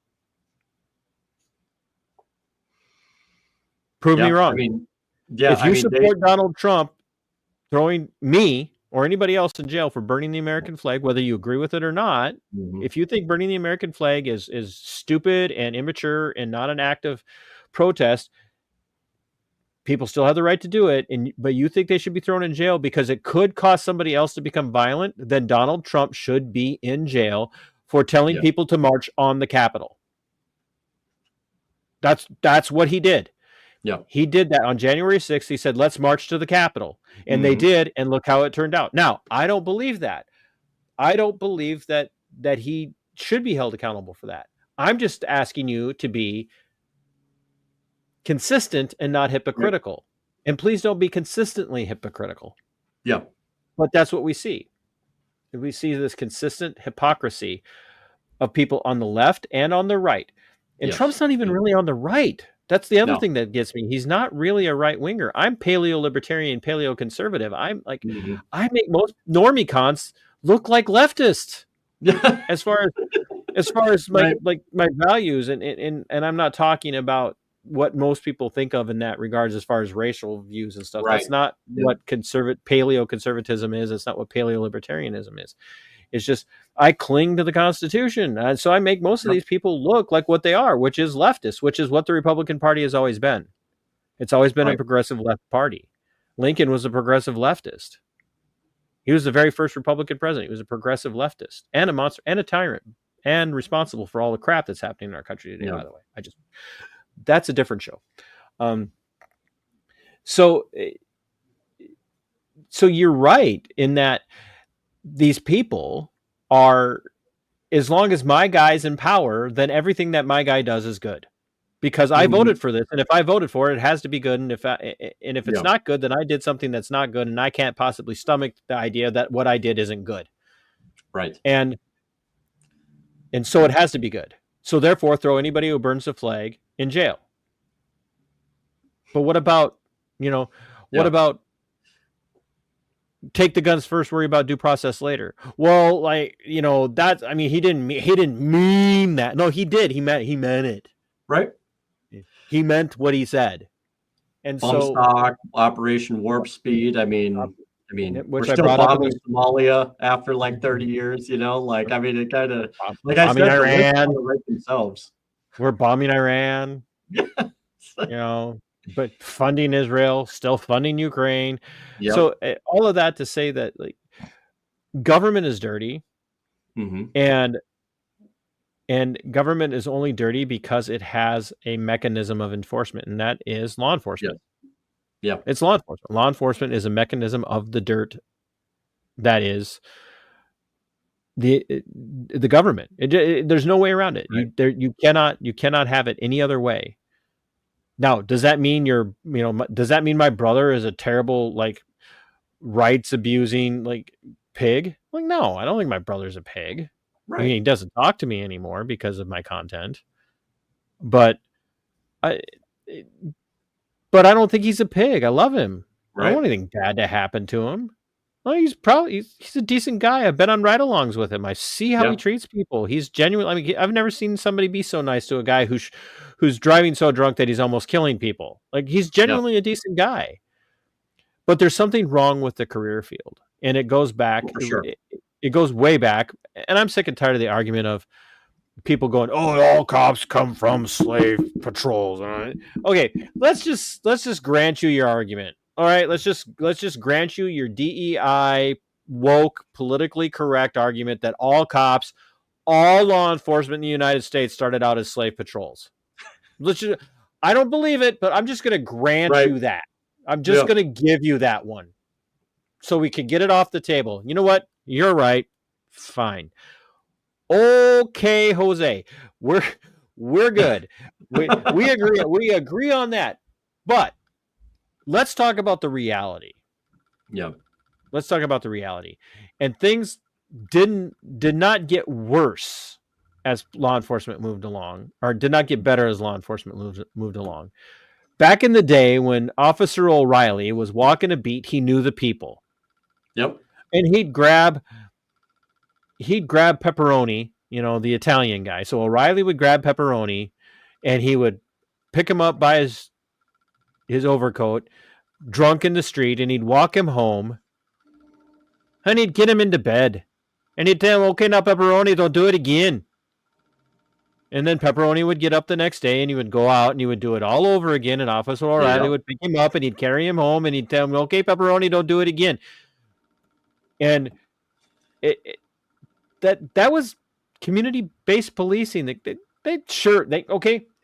Prove me wrong. I mean, if you support Donald Trump throwing me or anybody else in jail for burning the American flag, whether you agree with it or not, if you think burning the American flag is stupid and immature and not an act of protest, people still have the right to do it, but you think they should be thrown in jail because it could cause somebody else to become violent, then Donald Trump should be in jail for telling people to march on the Capitol. That's what he did. Yeah. He did that on January 6th. He said, let's march to the Capitol. And they did, and look how it turned out. Now, I don't believe that. I don't believe that he should be held accountable for that. I'm just asking you to be consistent and not hypocritical. And please don't be consistently hypocritical. Yeah. But that's what we see. We see this consistent hypocrisy of people on the left and on the right. And Yes. Trump's not even really on the right. That's the other No. thing that gets me. He's not really a right winger. I'm paleo libertarian, paleo conservative. I'm like, I make most normie cons look like leftists Yeah. as far as my Right. like my values, and I'm not talking about what most people think of in that regards as far as racial views and stuff. Right. That's not what paleo conservatism is. It's not what paleo libertarianism is. It's just I cling to the Constitution, and so I make most of these people look like what they are, which is leftist, which is what the Republican Party has always been. It's always been a progressive left party. Lincoln was a progressive leftist. He was the very first Republican president. He was a progressive leftist and a monster and a tyrant and responsible for all the crap that's happening in our country today. By the way, that's a different show. So you're right in that these people are, as long as my guy's in power, then everything that my guy does is good because I voted for this. And if I voted for it, it has to be good. And if it's not good, then I did something that's not good. And I can't possibly stomach the idea that what I did isn't good. Right. And so it has to be good. So therefore, throw anybody who burns the flag in jail. But what about, what about take the guns first, worry about due process later? Well, that's, he didn't mean that. No, he did. He meant it. Right. He meant what he said. And Bump stock, Operation Warp Speed. Which we're still bombing Somalia after like 30 years, it kind of like I said, Iran. Right themselves. We're bombing Iran. But funding Israel, still funding Ukraine. Yep. So all of that to say that government is dirty, and government is only dirty because it has a mechanism of enforcement, and that is law enforcement. Yeah, it's law enforcement. Law enforcement is a mechanism of the dirt that is the government. There's no way around it. Right. You cannot have it any other way. Now, does that mean does that mean my brother is a terrible rights abusing pig? No, I don't think my brother's a pig. Right. He doesn't talk to me anymore because of my content. But I don't think he's a pig. I love him. Right. I don't want anything bad to happen to him. Well, he's a decent guy. I've been on ride-alongs with him. I see how he treats people. He's genuine. I've never seen somebody be so nice to a guy who's driving so drunk that he's almost killing people. He's genuinely a decent guy. But there's something wrong with the career field, and it goes back. For sure. It goes way back, and I'm sick and tired of the argument of people going, "Oh, all cops come from slave patrols." Okay, let's just grant you your argument. All right, let's just grant you your DEI woke, politically correct argument that all law enforcement in the United States started out as slave patrols. I don't believe it, but I'm just going to grant you that. I'm just going to give you that one so we can get it off the table. You know what? You're right. Fine. Okay, Jose. We're good. We agree. We agree on that. But let's talk about the reality. Yeah. Let's talk about the reality. And things did not get worse as law enforcement moved along, or did not get better as law enforcement moved along. Back in the day when Officer O'Reilly was walking a beat, he knew the people. Yep. And he'd grab Pepperoni, the Italian guy. So O'Reilly would grab Pepperoni and he would pick him up by his overcoat, drunk in the street, and he'd walk him home and he'd get him into bed. And he'd tell him, "Okay, now Pepperoni, don't do it again." And then Pepperoni would get up the next day and he would go out and he would do it all over again. And Officer O'Reilly would pick him up and he'd carry him home and he'd tell him, "Okay, Pepperoni, don't do it again." And that was community-based policing.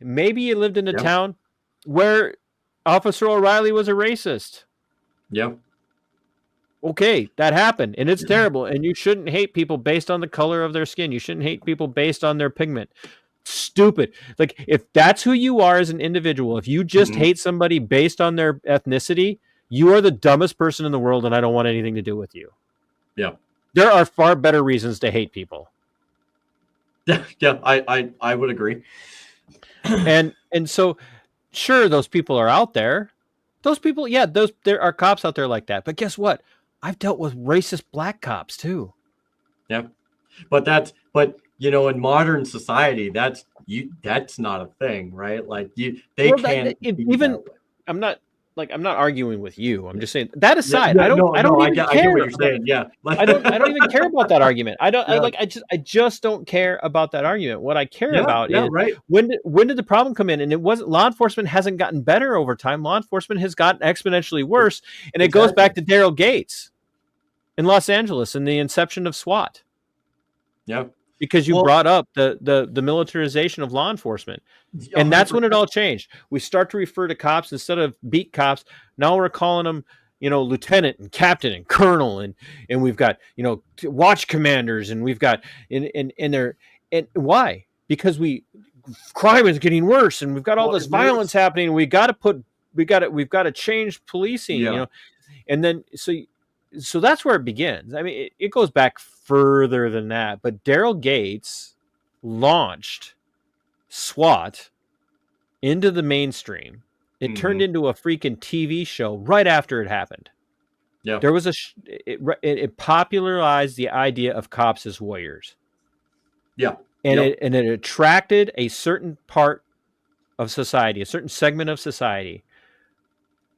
Maybe you lived in a town where Officer O'Reilly was a racist. Yeah. Okay, that happened, and it's terrible. And you shouldn't hate people based on the color of their skin. You shouldn't hate people based on their pigment. Stupid. If that's who you are as an individual, if you just hate somebody based on their ethnicity, you are the dumbest person in the world and I don't want anything to do with you. Yeah. There are far better reasons to hate people. Yeah, I would agree. And so sure, those people are out there. Those people, yeah, there are cops out there like that. But guess what? I've dealt with racist black cops too. Yeah. But in modern society, that's not a thing, right? Like they can't be Even that way. I'm not arguing with you. I'm just saying that aside, Yeah, no, I don't even I get care what you're about, saying. Yeah. I don't even care about that argument. Yeah. I just don't care about that argument. What I care about Yeah, is right. when did the problem come in? And it wasn't, law enforcement hasn't gotten better over time. Law enforcement has gotten exponentially worse. And it goes back to Daryl Gates in Los Angeles and the inception of SWAT. Yeah. Because you brought up the militarization of law enforcement. And that's 100%. when it all changed. We start to refer to cops instead of beat cops. Now we're calling them, lieutenant and captain and colonel, and we've got, watch commanders, and we've got and they're, and why? Because crime is getting worse, and we've got all this violence happening. We've got to change policing, and then so that's where it begins. I mean, it goes back further than that. But Daryl Gates launched SWAT into the mainstream. It turned into a freaking TV show right after it happened. Yeah. There was it popularized the idea of cops as warriors. Yeah. And it attracted a certain part of society, a certain segment of society.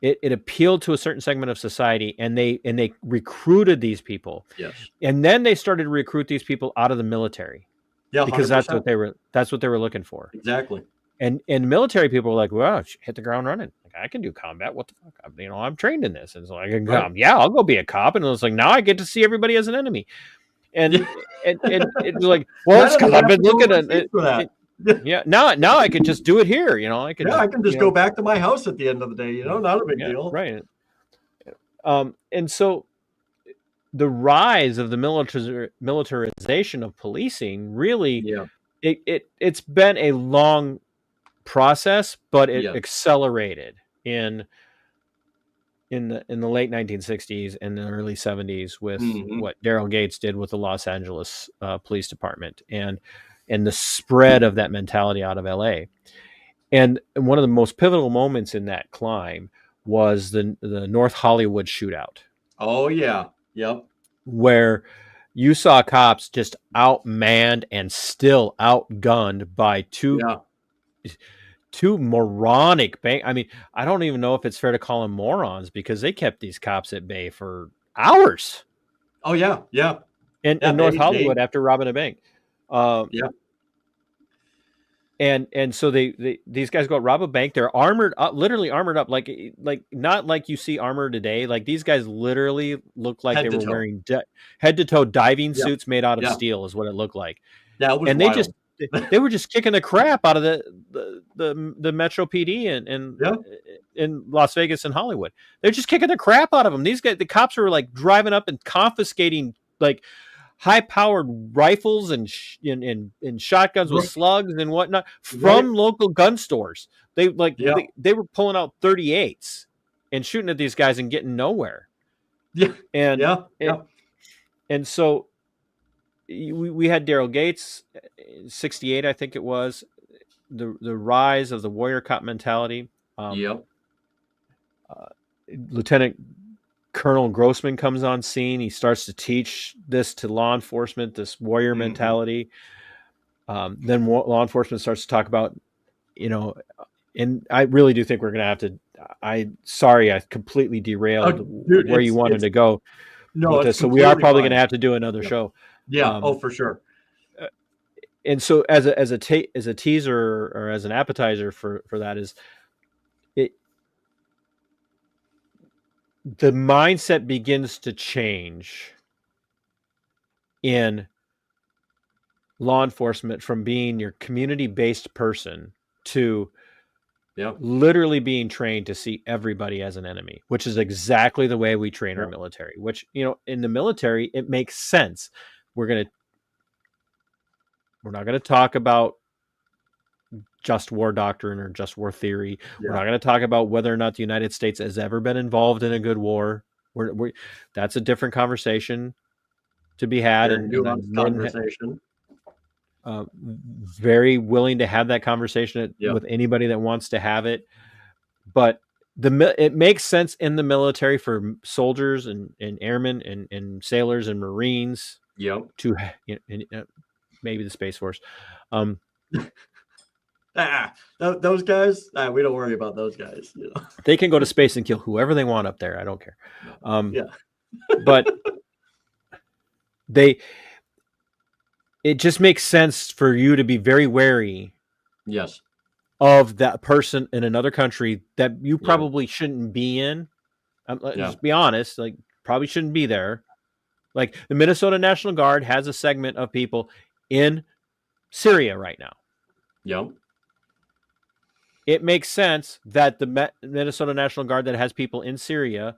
It appealed to a certain segment of society, and they recruited these people. Yes. And then they started to recruit these people out of the military. Yeah, because 100%. that's what they were looking for. Exactly. And military people were like, well, hit the ground running. Like, I can do combat. What the fuck? I'm trained in this. And so I can come. Yeah, I'll go be a cop. And it was like, now I get to see everybody as an enemy. And and it was like, well, it's because I've been looking at it. For that. Yeah. Now I can just do it here. I can. Yeah, I can just go back to my house at the end of the day. Not a big deal. Right. And so the rise of the militarization of policing really, it's been a long process, but it accelerated in the late 1960s and the early 70s with what Daryl Gates did with the Los Angeles Police Department and the spread of that mentality out of LA. And one of the most pivotal moments in that climb was the North Hollywood shootout. Oh yeah. Yep. Where you saw cops just outmanned and still outgunned by two moronic bank. I mean, I don't even know if it's fair to call them morons, because they kept these cops at bay for hours. Oh yeah, yeah. In North Hollywood after robbing a bank. Yeah. And so these guys go rob a bank. They're armored up, literally armored up, like not like you see armor today. Like, these guys literally look like they were wearing head to toe diving suits made out of steel, is what it looked like. Yeah, it was and wild. they were just kicking the crap out of the Metro PD in Las Vegas and Hollywood. They're just kicking the crap out of them. These guys, the cops were like driving up and confiscating like high-powered rifles and shotguns with slugs and whatnot from local gun stores. They were pulling out 38s and shooting at these guys and getting nowhere. Yeah, and so we had Daryl Gates, 68, I think it was, the rise of the warrior cop mentality. Lieutenant Colonel Grossman comes on scene. He starts to teach this to law enforcement, this warrior mentality. Then law enforcement starts to talk about, and I really do think we're going to have to, I completely derailed where you wanted to go. No, with this. So we are probably going to have to do another show. Yeah. For sure. And so as a teaser or as an appetizer for that is the mindset begins to change in law enforcement from being your community-based person to literally being trained to see everybody as an enemy, which is exactly the way we train our military, which, in the military, it makes sense. We're not going to talk about just war doctrine or just war theory. Yeah. We're not going to talk about whether or not the United States has ever been involved in a good war. That's a different conversation to be had, Very and nuanced I'm more than conversation. very willing to have that conversation with anybody that wants to have it. But it makes sense in the military for soldiers and airmen and sailors and Marines to maybe the Space Force. Those guys, we don't worry about those guys. You know? They can go to space and kill whoever they want up there. I don't care. But it just makes sense for you to be very wary. Yes. Of that person in another country that you probably shouldn't be in. Just be honest, like probably shouldn't be there. Like the Minnesota National Guard has a segment of people in Syria right now. Yep. It makes sense that the Minnesota National Guard that has people in Syria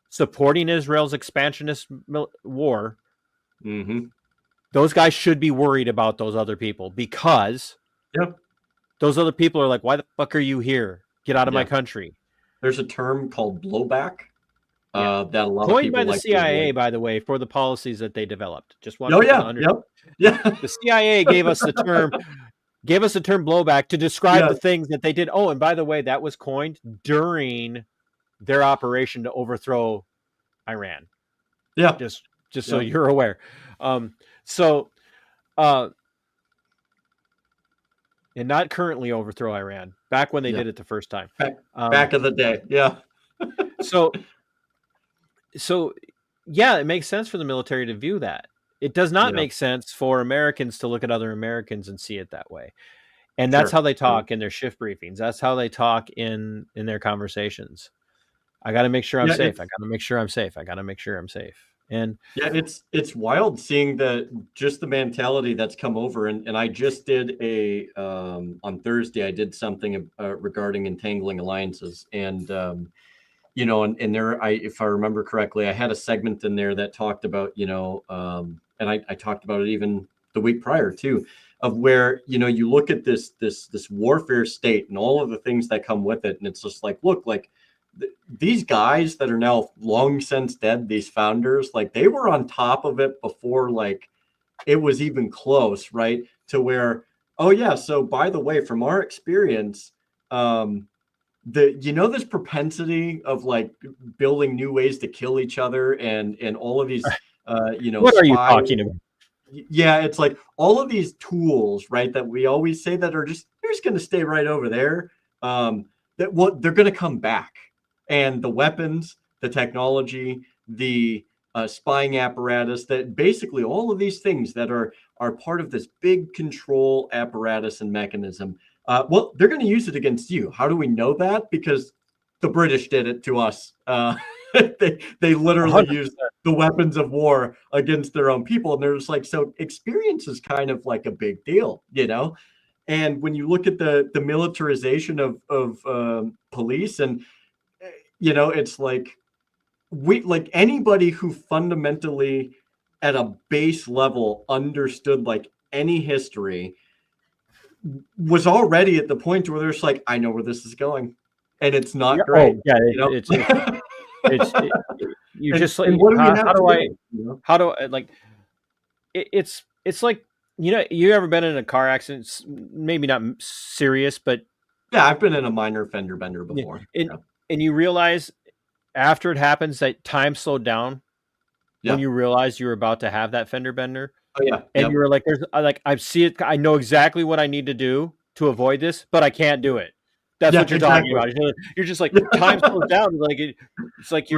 supporting Israel's expansionist war, those guys should be worried about those other people because those other people are like, why the fuck are you here? Get out of my country. There's a term called blowback that a lot coined of people by the like CIA, by the way, for the policies that they developed. Just want to understand. The CIA gave us the term blowback to describe the things that they did. Oh, and by the way, that was coined during their operation to overthrow Iran. Just so you're aware. And not currently overthrow Iran, back when they did it the first time. Back of the day, So it makes sense for the military to view that. It does not make sense for Americans to look at other Americans and see it that way. And that's how they talk in their shift briefings. That's how they talk in their conversations. I got to make sure I'm safe. I got to make sure I'm safe. I got to make sure I'm safe. And it's wild seeing the mentality that's come over. And I just did on Thursday, I did something regarding entangling alliances. And, and there, if I remember correctly, I had a segment in there that talked about, and I talked about it even the week prior too, of where, you look at this warfare state and all of the things that come with it. And it's just like, look, like, these guys that are now long since dead, these founders, like they were on top of it before, like it was even close, right? To where, so by the way, from our experience, this propensity of like building new ways to kill each other and all of these, what are you talking about? Yeah, it's like all of these tools, right? That we always say that they're just going to stay right over there. They're going to come back. And the weapons, the technology, the spying apparatus, that basically all of these things that are part of this big control apparatus and mechanism, they're going to use it against you. How do we know that? Because the British did it to us. They literally 100%. Used the weapons of war against their own people. And they're just like, so experience is kind of like a big deal, And when you look at the militarization of police and, it's like anybody who fundamentally at a base level understood like any history was already at the point where there's like, I know where this is going and it's not great. It's you're just like, how do I like, it's like, you ever been in a car accident? Maybe not serious, but I've been in a minor fender bender before. And you realize after it happens that time slowed down when you realized you were about to have that fender bender. And you were like, I see it. I know exactly what I need to do to avoid this, but I can't do it. That's what you're talking about. You're just like, time slows down. Like it's like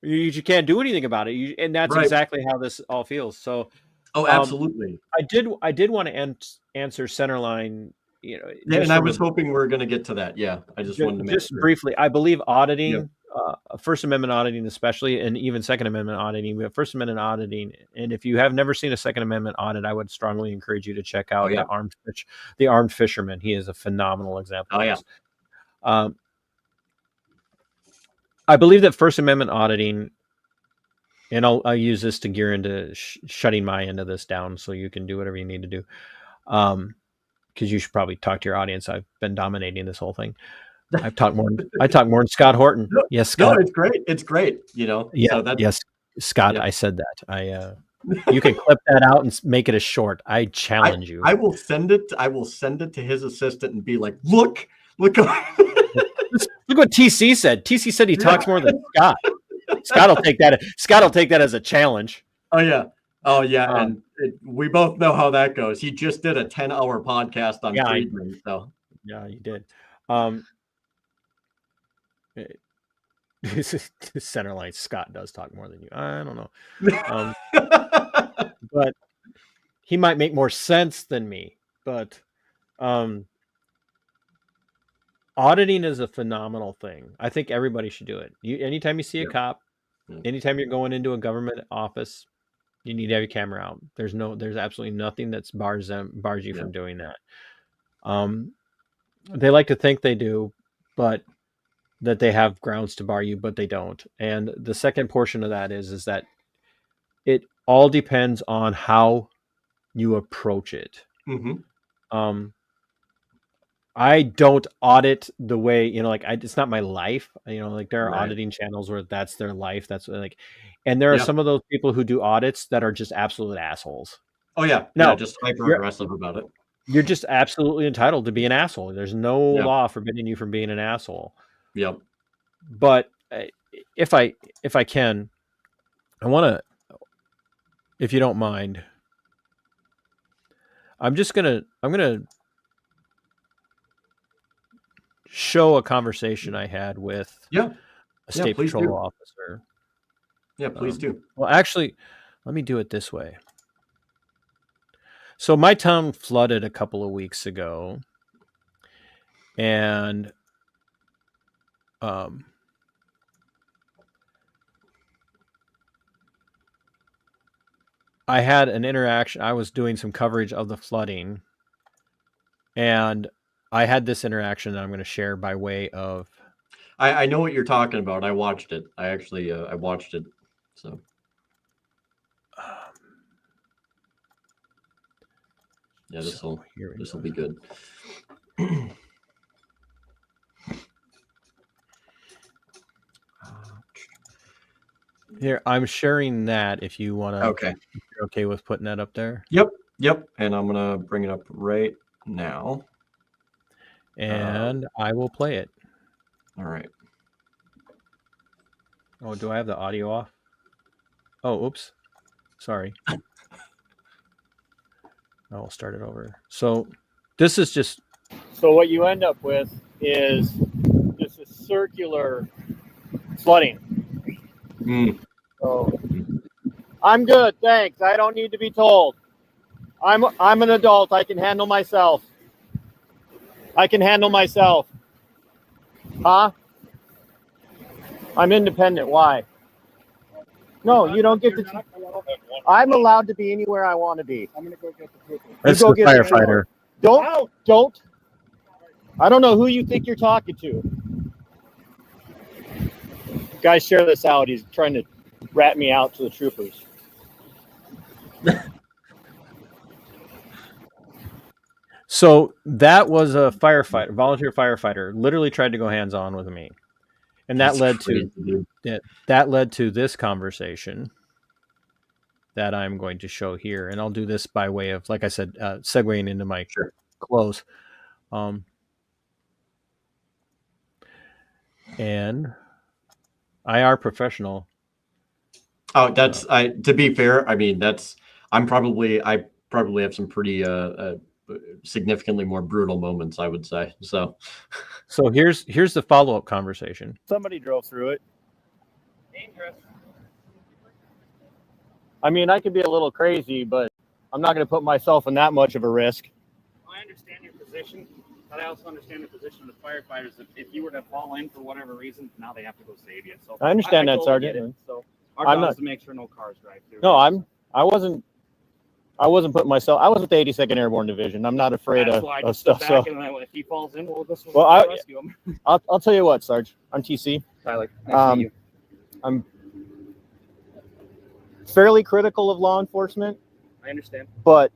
you can't do anything about it. And that's exactly how this all feels. So, absolutely. I did want to answer Centerline. And I was hoping we were going to get to that. I just wanted to make sure. Briefly. I believe auditing, First Amendment auditing, especially, and even Second Amendment auditing. We have First Amendment auditing, and if you have never seen a Second Amendment audit, I would strongly encourage you to check out the Armed Fisherman. He is a phenomenal example. I believe that First Amendment auditing, and I'll use this to gear into shutting my end of this down, so you can do whatever you need to do. Because you should probably talk to your audience. I've been dominating this whole thing. I talk more than Scott Horton. No, Yes, no, Scott. it's great. It's great. Yeah, so that's yes, Scott. yeah. I said that. You can clip that out and make it a short. I challenge you. I will send it. I will send it to his assistant and be like, look. Look what TC said. TC said he talks more than Scott. Scott will take that. Scott will take that as a challenge. Oh yeah, and we both know how that goes. He just did a 10-hour podcast on Friedman. So yeah, you did. Center line. Scott does talk more than you. I don't know, but he might make more sense than me. But auditing is a phenomenal thing. I think everybody should do it. Anytime you see a cop, anytime you're going into a government office, you need to have your camera out. There's absolutely nothing that bars you from doing that. They like to think they do, but that they have grounds to bar you, but they don't. And the second portion of that is that it all depends on how you approach it. Mm-hmm. I don't audit the way, it's not my life. There are auditing channels where that's their life. That's and there are some of those people who do audits that are just absolute assholes. Oh yeah. No, just hyper aggressive about it. You're just absolutely entitled to be an asshole. There's no law forbidding you from being an asshole. Yep. But if I can, I want to, if you don't mind, I'm going to show a conversation I had with a state patrol officer. Yeah, please do. Well, actually, let me do it this way. So my town flooded a couple of weeks ago, and I had an interaction. I was doing some coverage of the flooding, and I had this interaction that I'm going to share by way of. I know what you're talking about. I watched it. I actually I watched it. So. Yeah, this will be good. Here, I'm sharing that if you want to. Okay. If you're okay with putting that up there? Yep. And I'm going to bring it up right now. And I will play it. All right. Oh, do I have the audio off? Oh, oops. Sorry. I'll start it over. So this is just... So what you end up with is just a circular flooding. So, I'm good, thanks. I don't need to be told. I'm an adult. I can handle myself. Huh? I'm independent. Why? No, you don't get to. I'm allowed to be anywhere I want to be. I'm gonna go get the trooper. That's the firefighter. Don't. I don't know who you think you're talking to. Guys, share this out. He's trying to rat me out to the troopers. So that was a firefighter, volunteer firefighter, literally tried to go hands-on with me, and that led to this conversation that I'm going to show here, and I'll do this by way of, like I said, segueing into my close. And IR professional. Oh, that's to be fair, I mean I probably have some pretty significantly more brutal moments, I would say. So here's the follow-up conversation. Somebody drove through it. Dangerous. I mean, I could be a little crazy, but I'm not going to put myself in that much of a risk. I understand your position, but I also understand the position of the firefighters. If you were to fall in for whatever reason, now they have to go save you. So I understand that, totally Sergeant. So our job is to make sure no cars drive through. No, I wasn't putting myself. I was with the 82nd Airborne Division. I'm not afraid of stuff. So if he falls in, we'll rescue him. I'll tell you what, Sarge. I'm TC. Tyler, nice to meet you. I'm fairly critical of law enforcement. I understand. But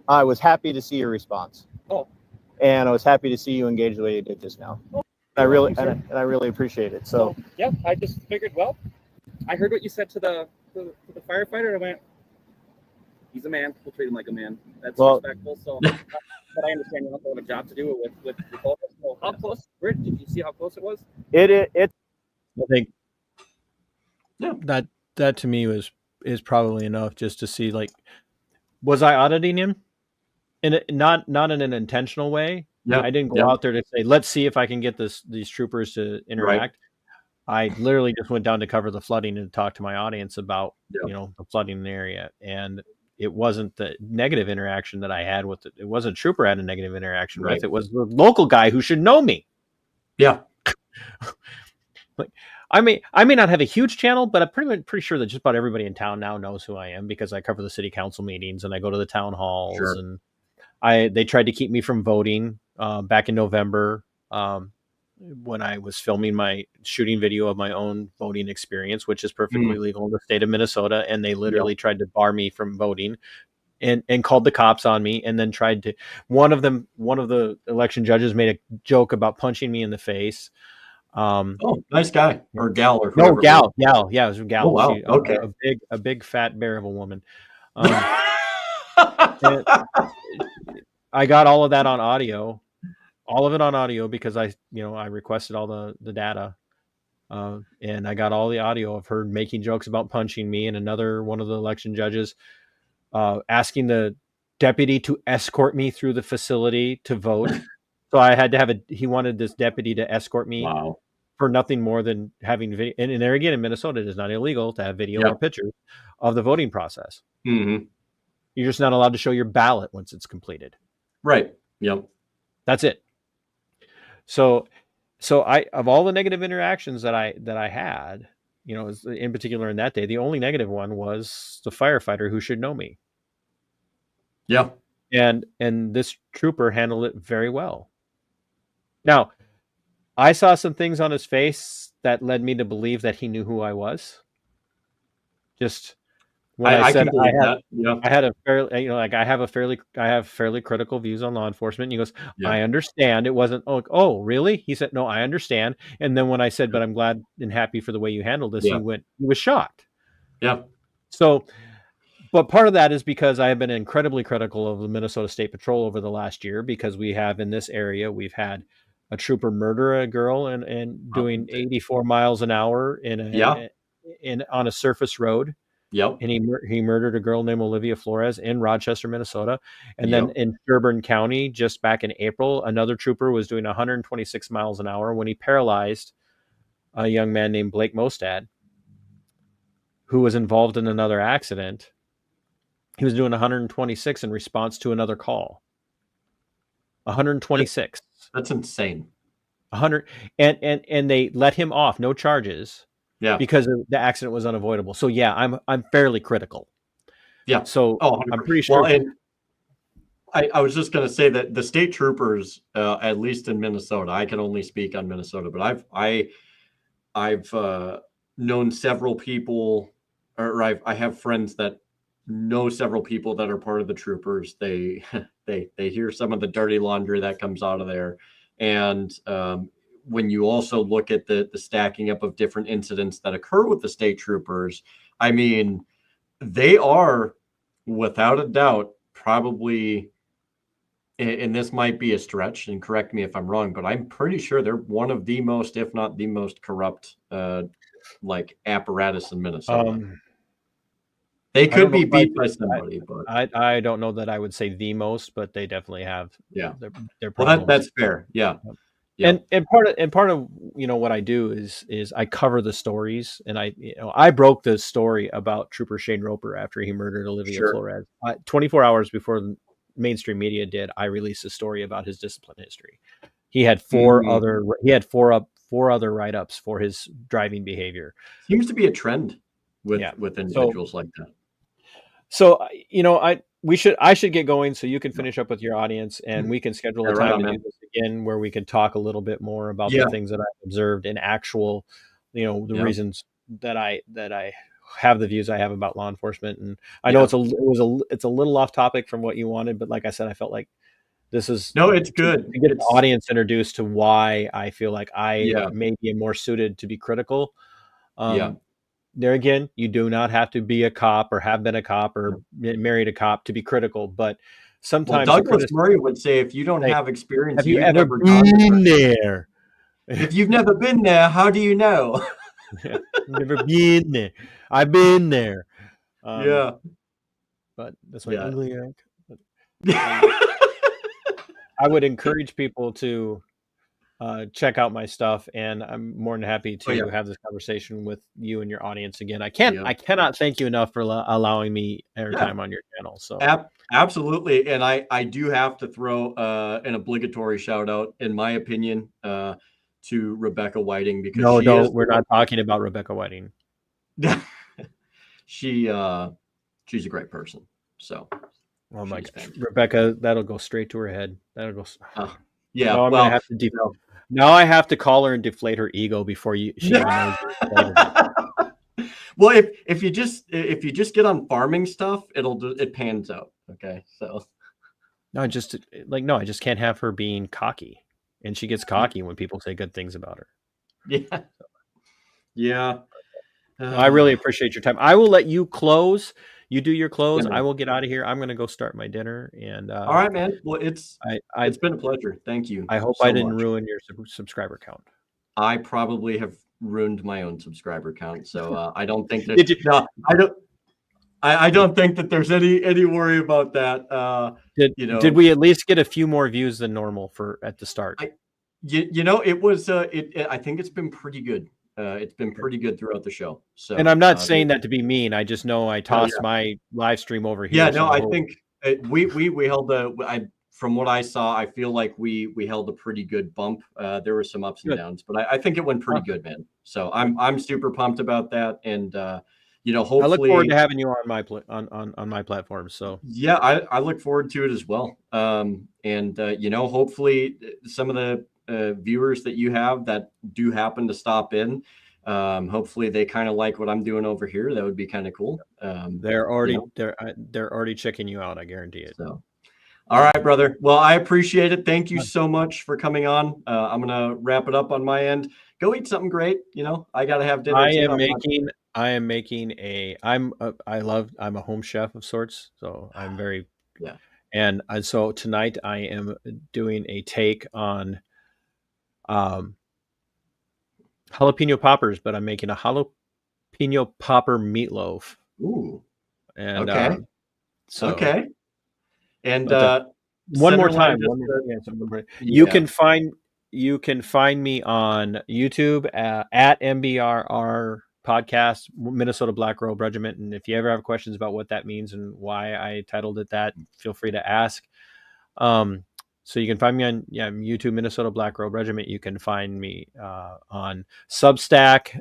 I was happy to see your response. Oh. And I was happy to see you engage the way you did just now. I really appreciate it. So yeah, I just figured, well, I heard what you said to the firefighter. I went, he's a man. We'll treat him like a man. That's respectful. So, but I understand you also have a job to do with both. So how close? Where did you see how close it was? It I think Yeah. that to me is probably enough just to see, like, was I auditing him? Not in an intentional way. Yeah. I didn't go out there to say, let's see if I can get these troopers to interact. Right. I literally just went down to cover the flooding and talk to my audience about, the flooding in the area. And it wasn't the negative interaction that I had with it. It wasn't a trooper I had a negative interaction with. It was the local guy who should know me. Yeah. Like, I may not have a huge channel, but I'm pretty sure that just about everybody in town now knows who I am because I cover the city council meetings and I go to the town halls. Sure. And they tried to keep me from voting back in November when I was filming my shooting video of my own voting experience, which is perfectly legal in the state of Minnesota. And they literally tried to bar me from voting and called the cops on me. And then tried to, one of the election judges made a joke about punching me in the face. Nice guy or gal or whoever. No, gal. Yeah, it was a gal. Oh, wow. She, okay. A big fat bear of a woman. I got all of that on audio, all of it on audio because I requested all the data, and I got all the audio of her making jokes about punching me and another one of the election judges asking the deputy to escort me through the facility to vote. So I had to he wanted this deputy to escort me for nothing more than having video. And there again, in Minnesota, it is not illegal to have video or pictures of the voting process. Mm-hmm. You're just not allowed to show your ballot once it's completed. Right. Yep. That's it. So I, of all the negative interactions that I had, in particular in that day, the only negative one was the firefighter who should know me. Yeah. And this trooper handled it very well. Now, I saw some things on his face that led me to believe that he knew who I was. Just when I said I had a fairly, I have fairly critical views on law enforcement. And he goes, I understand. It wasn't, oh, really? He said, no, I understand. And then when I said, but I'm glad and happy for the way you handled this, he was shocked. Yeah. So, but part of that is because I have been incredibly critical of the Minnesota State Patrol over the last year, because we have in this area, we've had a trooper murder a girl and doing 84 miles an hour on a surface road. Yep. And he murdered a girl named Olivia Flores in Rochester, Minnesota. And then in Sherburne County, just back in April, another trooper was doing 126 miles an hour when he paralyzed a young man named Blake Mostad, who was involved in another accident. He was doing 126 in response to another call. 126. That's insane. 100 and they let him off, no charges. Yeah. Because the accident was unavoidable. So yeah, I'm fairly critical. Yeah. So I'm pretty sure. Well, and I was just going to say that the state troopers, at least in Minnesota, I can only speak on Minnesota, but I've known several people, or I have friends that know several people that are part of the troopers. They hear some of the dirty laundry that comes out of there, and when you also look at the stacking up of different incidents that occur with the state troopers, I mean, they are, without a doubt, probably, and this might be a stretch, and correct me if I'm wrong, but I'm pretty sure they're one of the most, if not the most corrupt, apparatus in Minnesota. They could be beat by somebody, but I don't know that I would say the most, but they definitely have. Yeah. Their problems. Well, that's fair. Yeah. Yeah. And part of what I do is I cover the stories, and I broke the story about Trooper Shane Roper after he murdered Olivia Flores. 24 hours before the mainstream media did, I released a story about his discipline history. He had four other write-ups for his driving behavior. Seems to be a trend with individuals like that. So I should get going so you can finish up with your audience, and we can schedule a time to do this again where we can talk a little bit more about the things that I observed in actual, the reasons that I have the views I have about law enforcement. And I Yeah. know it's a little off topic from what you wanted, but like I said, I felt like this is No, it's good. to get It's the audience introduced to why I feel like I yeah, maybe am more suited to be critical. yeah. There again, you do not have to be a cop or have been a cop or married a cop to be critical, but Well, sometimes the Douglas criticism, Murray would say, if you don't like, have experience, have you you've ever never gone been there. there? If you've never been there, how do you know? Never been there. I've been there. Yeah. But that's my Yeah. ugly act. I would encourage people to check out my stuff, and I'm more than happy to Oh, yeah. have this conversation with you and your audience again. I Yeah. cannot thank you enough for allowing me Yeah. airtime on your channel. So Absolutely. And I do have to throw an obligatory shout out, in my opinion, to Rebecca Whiting, because no, she is we're not talking about Rebecca Whiting. she's a great person. So Oh my she's gosh, fantastic. Rebecca, that'll go straight to her head. That'll go. Yeah. No, I'm well, gonna have to now I have to call her and deflate her ego before she even knows. Well, if you just get on farming stuff, it pans out. Okay, so No, I just can't have her being cocky, and she gets cocky when people say good things about her. yeah, yeah. I really appreciate your time. I will let you close. You do your close. Yeah, I will get out of here. I'm gonna go start my dinner. And all right, man. Well, it's been a pleasure. Thank you. I hope so I didn't much. ruin your subscriber count. I probably have ruined my own subscriber count, so I don't think that. Did you? No, I don't. I don't think that there's any worry about that. Did we at least get a few more views than normal at the start? It was. I think it's been pretty good. It's been pretty good throughout the show. So, and I'm not saying that to be mean. I just know I tossed my live stream over here. Yeah, no, I think we held from what I saw, I feel like we held a pretty good bump. There were some ups and downs, but I think it went pretty good, man. So I'm super pumped about that, and hopefully I look forward to having you on my on my platform. So yeah, I look forward to it as well. Hopefully some of the viewers that you have that do happen to stop in, hopefully they kind of like what I'm doing over here. That would be kind of cool. They're already checking you out. I guarantee it. So, all right, brother. Well, I appreciate it. Thank you so much for coming on. I'm gonna wrap it up on my end. Go eat something great. I gotta have dinner. I'm a home chef of sorts, so I'm very And so tonight I am doing a take on jalapeno poppers, but I'm making a jalapeno popper meatloaf. Ooh. And okay. And one more time. You can find me on YouTube at MBRR Podcast, Minnesota Black Robe Regiment. And if you ever have questions about what that means and why I titled it that, feel free to ask. So you can find me on YouTube, Minnesota Black Robe Regiment. You can find me on Substack,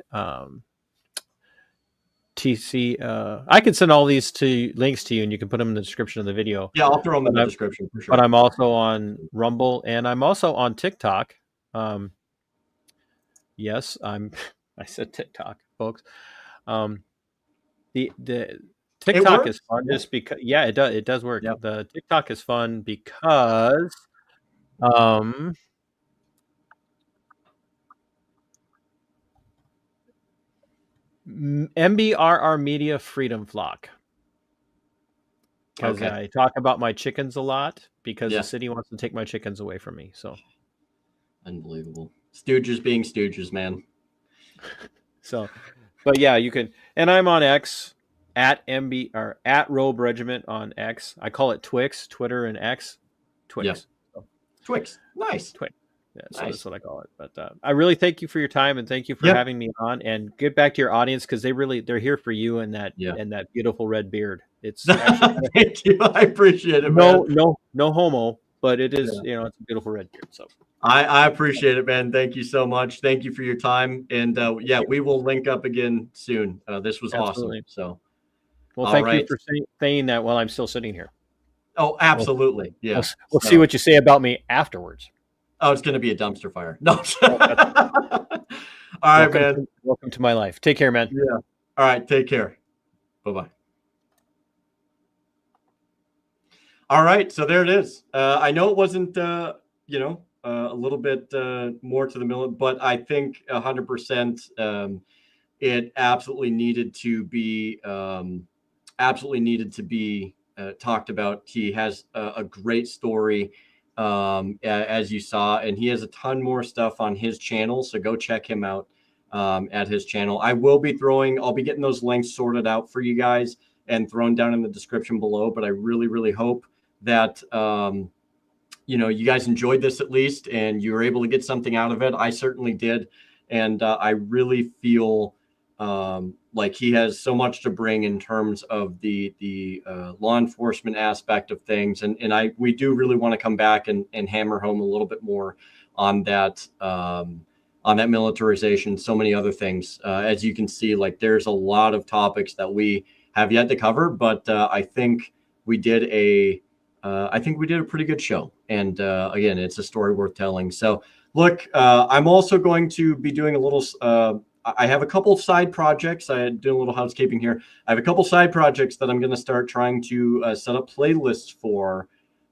TC. I can send all these links to you, and you can put them in the description of the video. Yeah, I'll throw them in the description for sure. But I'm also on Rumble, and I'm also on TikTok. Yes, I said TikTok, folks. The TikTok is fun just because it does work. Yep. The TikTok is fun because MBRR Media Freedom Flock. Because I talk about my chickens a lot because the city wants to take my chickens away from me. So unbelievable. Stooges being stooges, man. So, but yeah, you can, and I'm on X at Robe Regiment on X. I call it Twix, Twitter and X. Twix. Yeah. So. Twix. Nice. Twix. Yeah, so that's what I call it. But I really thank you for your time and thank you for having me on. And get back to your audience because they're here for you and that beautiful red beard. It's actually, thank you. I appreciate it. No homo, but it is it's a beautiful red beard. So I appreciate it, man. Thank you so much. Thank you for your time. And we will link up again soon. This was awesome. So, well, thank you for saying that while I'm still sitting here. Oh, absolutely. Yeah. We'll see what you say about me afterwards. Oh, it's going to be a dumpster fire. No. All right, man. Welcome to my life. Take care, man. Yeah. All right. Take care. Bye-bye. All right, so there it is. I know it wasn't, a little bit more to the middle, but I think 100% it absolutely needed to be talked about. He has a great story, as you saw, and he has a ton more stuff on his channel. So go check him out at his channel. I'll be getting those links sorted out for you guys and thrown down in the description below. But I really, really hope that you guys enjoyed this at least, and you were able to get something out of it. I certainly did, and I really feel like he has so much to bring in terms of the law enforcement aspect of things, and we do really want to come back and hammer home a little bit more on that militarization, so many other things. As you can see, like there's a lot of topics that we have yet to cover, but I think we did a pretty good show. And again, it's a story worth telling. So look, I'm also going to be doing a little, I have a couple of side projects. I do a little housekeeping here. I have a couple side projects that I'm going to start trying to set up playlists for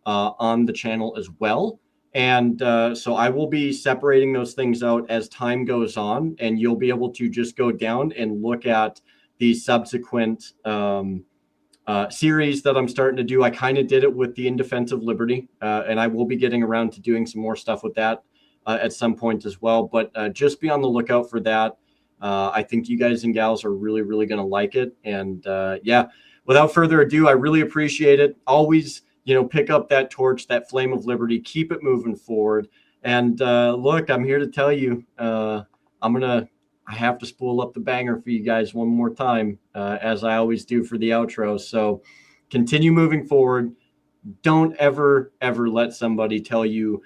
on the channel as well. And so I will be separating those things out as time goes on, and you'll be able to just go down and look at the subsequent series that I'm starting to do. I kind of did it with the In Defense of Liberty, and I will be getting around to doing some more stuff with that at some point as well. But just be on the lookout for that. I think you guys and gals are really, really going to like it. And without further ado, I really appreciate it. Always, pick up that torch, that flame of liberty, keep it moving forward. And look, I'm here to tell you, I have to spool up the banger for you guys one more time, as I always do for the outro. So continue moving forward. Don't ever, ever let somebody tell you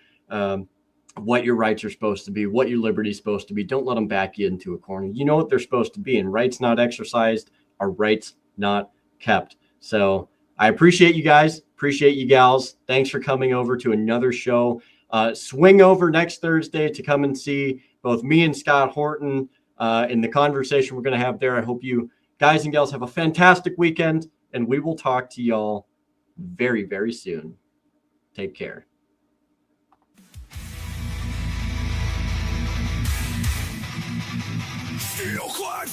what your rights are supposed to be, what your liberty is supposed to be. Don't let them back you into a corner. You know what they're supposed to be, and rights not exercised are rights not kept. So I appreciate you guys. Appreciate you gals. Thanks for coming over to another show. Swing over next Thursday to come and see both me and Scott Horton in the conversation we're going to have there. I hope you guys and gals have a fantastic weekend, and we will talk to y'all very, very soon. Take care. Steel clad